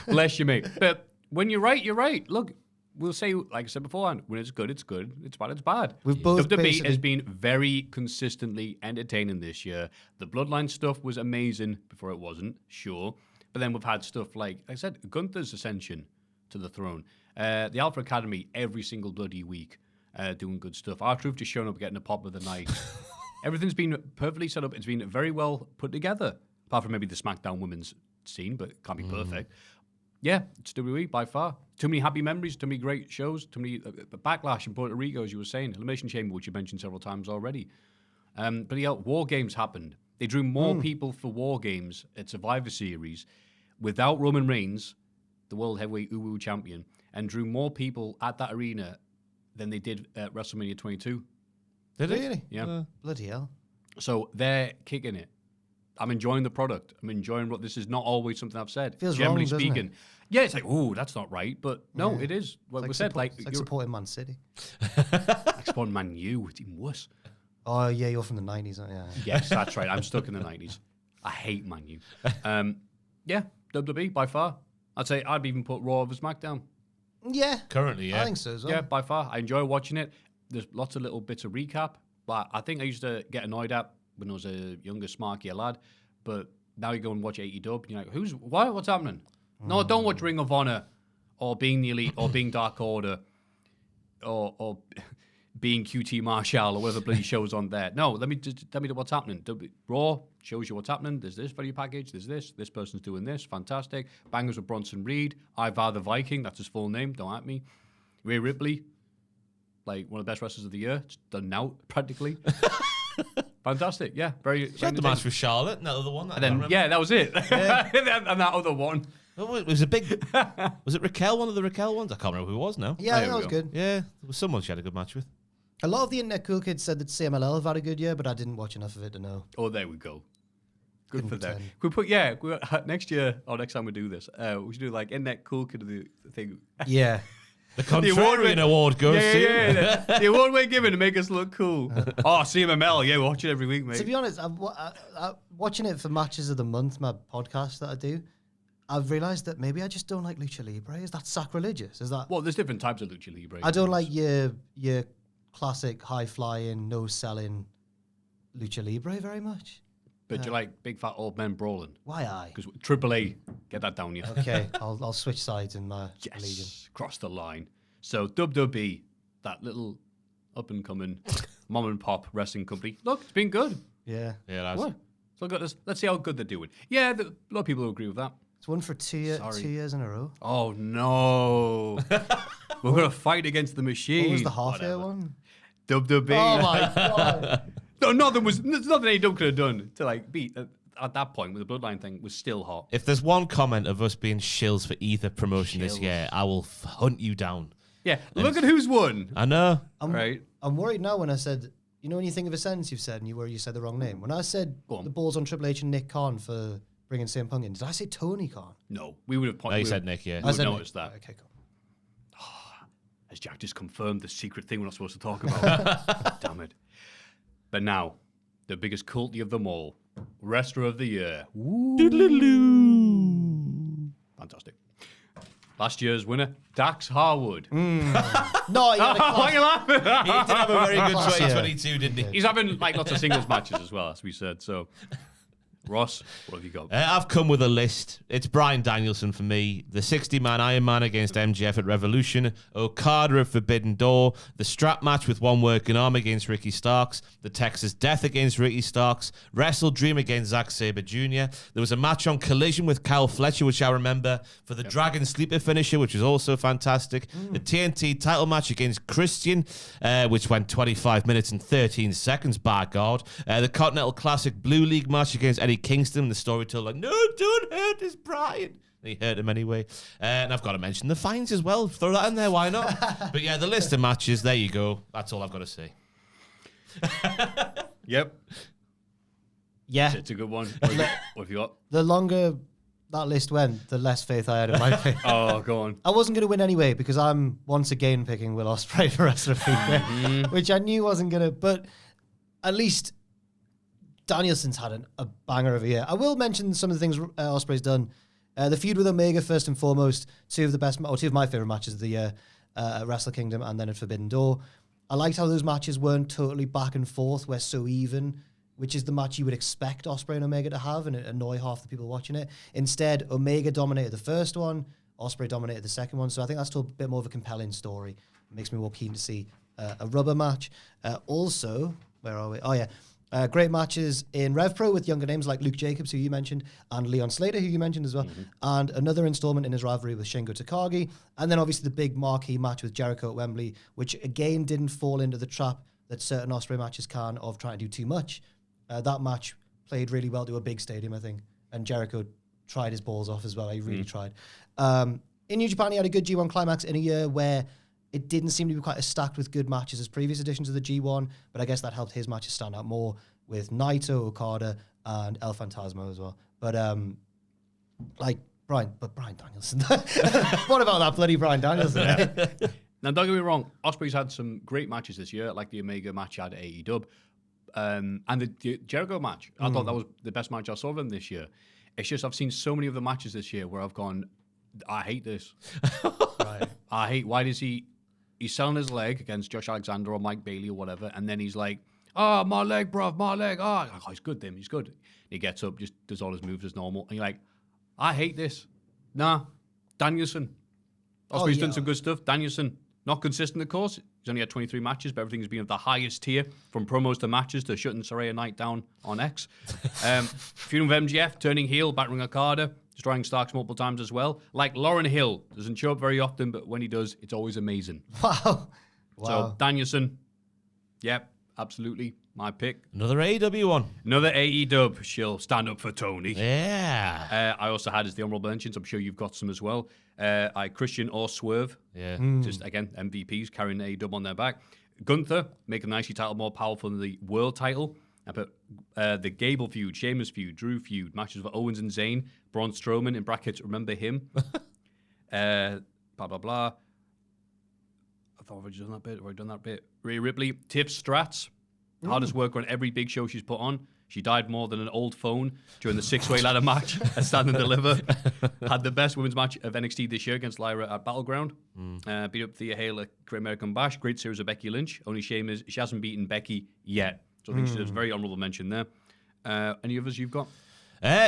Bless you, mate. But when you're right, you're right. Look, we'll say, like I said before, when it's good, it's good. It's bad, it's bad. We've both WWE has been very consistently entertaining this year. The Bloodline stuff was amazing before it wasn't, sure. But then we've had stuff like I said, Gunther's ascension to the throne. The Alpha Academy every single bloody week doing good stuff. R-Truth just showing up getting a pop of the night. Everything's been perfectly set up. It's been very well put together. Apart from maybe the SmackDown women's scene, but it can't be perfect. Yeah, it's WWE by far. Too many happy memories, too many great shows, too many backlash in Puerto Rico, as you were saying. Elimination Chamber, which you mentioned several times already. But yeah, War Games happened. They drew more people for War Games at Survivor Series without Roman Reigns, the World Heavyweight Uwu Champion, and drew more people at that arena than they did at WrestleMania 22. Did it? Really? Yeah. Bloody hell. So they're kicking it. I'm enjoying the product. I'm enjoying what this is not always something I've said. Feels generally wrong, doesn't speaking. Yeah, it's like, oh, that's not right. But no, it is. What we said, like, It's like supporting Man City. like supporting Man U. It's even worse. Oh, yeah, you're from the 90s, aren't you? Yes, that's right. I'm stuck in the 90s. I hate Man U. Yeah, WWE by far. I'd say I'd even put Raw over SmackDown. Yeah. Currently, yeah. I think so as well. Yeah, by far. I enjoy watching it. There's lots of little bits of recap, but I think I used to get annoyed at when I was a younger, smarkier lad. But now you go and watch AEW, and you're like, what's happening? No, don't watch Ring of Honor or Being the Elite or Being Dark Order or Being QT Marshall or whatever bloody shows on there. No, tell me what's happening. Raw shows you what's happening. There's this value package. There's this person's doing this. Fantastic. Bangers with Bronson Reed. Ivar the Viking. That's his full name. Don't at me. Rhea Ripley. Like one of the best wrestlers of the year. It's done now, practically. Fantastic. Yeah. Very. She had the match with Charlotte, and that other one. And then, that was it. Yeah. And that other one. Oh, it was a big. Was it Raquel? One of the Raquel ones? I can't remember who it was now. Yeah, that was good. Yeah, there was someone she had a good match with. A lot of the internet cool kids said that CMLL have had a good year, but I didn't watch enough of it to know. Oh, there we go. Good for them. pretend. We next year or next time we do this, we should do like internet cool kid of the thing. Yeah. The Contrarian Award goes to the award we're giving to make us look cool. Oh, CMML, we watch it every week, mate. To be honest, I'm watching it for Matches of the Month, my podcast that I do. I've realised that maybe I just don't like Lucha Libre. Is that sacrilegious? Is that... Well, there's different types of Lucha Libre. I don't like your classic high-flying, no-selling Lucha Libre very much. But you like big fat old men brawling? Why I? Because Triple A, get that down, yeah. Okay, I'll switch sides in my Yes, legion. cross the line. So WWE, that little up and coming mom and pop wrestling company. Look, it's been good. Yeah. Yeah, that's What? So let's see how good they're doing. Yeah, a lot of people agree with that. It's won for 2 years in a row. Oh no, we're gonna fight against the machine. What was the half-year one? WWE. Oh my god. No, nothing AEW could have done to like beat at that point with the bloodline thing was still hot. If there's one comment of us being shills for either promotion this Shills. year, I will hunt you down. Yeah, look at who's won. I know. Right. I'm worried now when I said, you know when you think of a sentence you've said and where you said the wrong name? When I said Go on. the balls on Triple H and Nick Khan for bringing CM Punk in, did I say Tony Khan? No, we would have No, you said Nick, yeah. I would said have Nick. noticed that. Okay, cool. As Jack just confirmed the secret thing we're not supposed to talk about. Damn it. But now, the biggest culty of them all, Wrestler of the Year. Fantastic. Last year's winner, Dax Harwood. No, you had a Why are class. you laughing? He did have a very good Last year. 2022, didn't he? He's having like lots of singles matches as well, as we said. So, Ross, what have you got? I've come with a list. It's Bryan Danielson for me. The 60-man Iron Man against MJF at Revolution. Okada at Forbidden Door. The strap match with one working arm against Ricky Starks. The Texas Death against Ricky Starks. Wrestle Dream against Zack Sabre Jr. There was a match on Collision with Kyle Fletcher, which I remember, for the Dragon Sleeper finisher, which was also fantastic. The TNT title match against Christian, which went 25 minutes and 13 seconds, by God. The Continental Classic Blue League match against Eddie Kingston. The storyteller like, no, don't hurt this Brian. He hurt him anyway. And I've got to mention the fines as well. Throw that in there, why not? But yeah, the list of matches, there you go. That's all I've got to say. Yep, Yeah. it's a good one. What have you got? The longer that list went, the less faith I had in my pick. Oh, go on. I wasn't going to win anyway because I'm once again picking Will Ospreay for Wrestler of the Year, which I knew wasn't going to, but at least Danielson's had a banger of a year. I will mention some of the things Ospreay's done. The feud with Omega, first and foremost, two of my favorite matches of the year at Wrestle Kingdom and then at Forbidden Door. I liked how those matches weren't totally back and forth, we're so even, which is the match you would expect Ospreay and Omega to have and it annoy half the people watching it. Instead, Omega dominated the first one, Ospreay dominated the second one, so I think that's still a bit more of a compelling story. It makes me more keen to see a rubber match. Also, where are we? Oh yeah. Great matches in Rev Pro with younger names like Luke Jacobs, who you mentioned, and Leon Slater, who you mentioned as well, and another installment in his rivalry with Shingo Takagi, and then obviously the big marquee match with Jericho at Wembley, which again didn't fall into the trap that certain Ospreay matches can of trying to do too much. That match played really well to a big stadium, I think, and Jericho tried his balls off as well. He really tried. In New Japan, he had a good G1 climax in a year where it didn't seem to be quite as stacked with good matches as previous editions of the G1, but I guess that helped his matches stand out more with Naito, Okada, and El Fantasma as well. But Bryan Danielson. What about that bloody Bryan Danielson? Eh? Now, don't get me wrong, Ospreay's had some great matches this year, like the Omega match at AEW, and the Jericho match. I thought that was the best match I saw of him this year. It's just I've seen so many of the matches this year where I've gone, I hate this. Right. Why does he's selling his leg against Josh Alexander or Mike Bailey or whatever, and then he's like, oh, my leg, bruv, my leg. Oh, he's good, then. He's good. He gets up, just does all his moves as normal. And you're like, I hate this. Nah, Danielson. Ospreay's done some good stuff. Danielson, not consistent, of course. He's only had 23 matches, but everything's been at the highest tier, from promos to matches to shutting Saraya Knight down on X. Feuding with MGF, turning heel, battering Okada, destroying Starks multiple times as well. Like Lauren Hill, doesn't show up very often, but when he does, it's always amazing. Wow. So Danielson, yep, absolutely my pick. Another AEW one. Another AEW. She'll stand up for Tony. Yeah. I also had as the honorable mentions. I'm sure you've got some as well. Christian or Swerve. Yeah. Just again MVPs carrying AEW on their back. Gunther making the IC title more powerful than the world title. I put the Gable feud, Sheamus feud, Drew feud, matches with Owens and Zayn, Braun Strowman in brackets. Remember him. Blah blah blah. I thought I've done that bit. Have I done that bit? Rhea Ripley, Tiff Strats. Hardest worker on every big show she's put on. She died more than an old phone during the six-way ladder match at Stand and Deliver. Had the best women's match of NXT this year against Lyra at Battleground. Beat up Thea Hale at Great American Bash. Great series of Becky Lynch. Only shame is she hasn't beaten Becky yet. So I think there's a very honourable mention there. Any others you've got?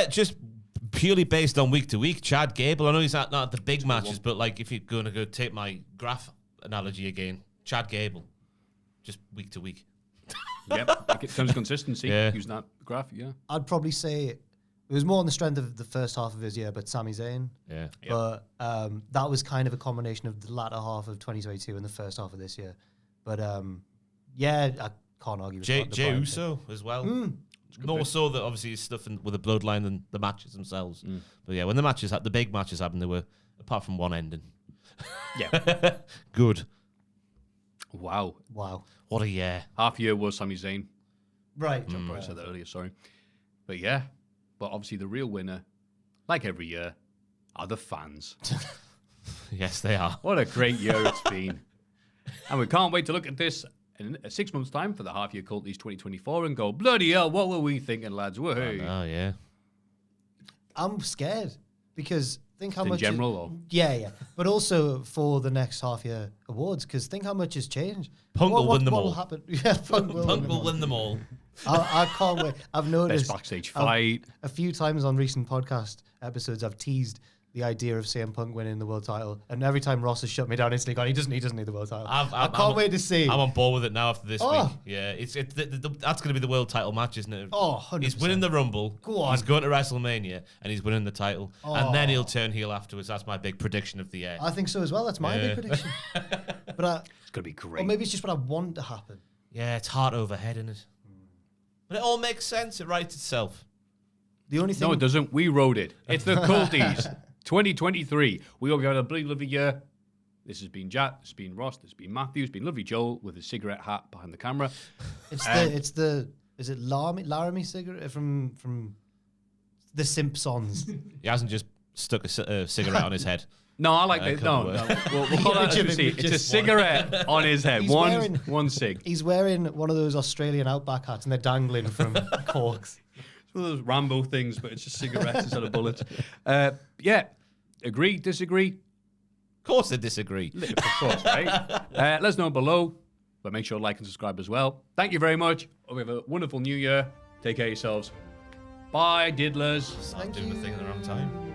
Just purely based on week to week, Chad Gable. I know he's not at the big matches, but like if you're going to go take my graph analogy again, Chad Gable, just week to week. Yep, in terms of consistency, using that graph, I'd probably say it was more on the strength of the first half of his year, but Sami Zayn. Yeah. But that was kind of a combination of the latter half of 2022 and the first half of this year. But I can't argue with that. Jey Uso as well. More so that obviously he's stuff with the bloodline than the matches themselves. But yeah, when the big matches happened, they were, apart from one ending. Yeah. Good. Wow. What a year. Half year was Sami Zayn. Right. I said that earlier, sorry. But obviously the real winner, like every year, are the fans. Yes, they are. What a great year it's been. And we can't wait to look at this in 6 months' time for the half-year Culties 2024 and go, bloody hell, what were we thinking, lads? Woohoo. Oh, yeah. I'm scared because think how In much... general, Yeah. But also for the next half-year awards, because think how much has changed. Punk will win them what all. Will happen? Yeah, Punk will win them all. I can't wait. I've noticed... Best backstage fight. A few times on recent podcast episodes, I've teased the idea of CM Punk winning the world title, and every time Ross has shut me down instantly, gone, he doesn't need the world title. I can't wait to see. I'm on board with it now after this week. Yeah, that's going to be the world title match, isn't it? Oh, 100%. He's winning the Rumble. Go on. He's going to WrestleMania, and he's winning the title, and then he'll turn heel afterwards. That's my big prediction of the year. I think so as well. That's my big prediction. But It's going to be great. or maybe it's just what I want to happen. Yeah, it's heart over head, isn't it? But it all makes sense. It writes itself. The only thing... No, it doesn't. We wrote it. It's the Culties 2023. We hope you had a bloody lovely year. This has been Jack. This has been Ross. This has been Maffew. It's been lovely Joel with his cigarette hat behind the camera. It's the is it Laramie cigarette from The Simpsons? He hasn't just stuck a cigarette on his head. No, I like that. No. We'll call that as we see. It's a cigarette on his head. One cig. He's wearing one of those Australian Outback hats, and they're dangling from corks. It's one of those Rambo things, but it's just cigarettes instead of bullets. Agree, disagree? Of course they disagree. Of course, right? Let us know below, but make sure to like and subscribe as well. Thank you very much. Hope you have a wonderful new year. Take care of yourselves. Bye, diddlers. I'm doing the thing at the wrong time.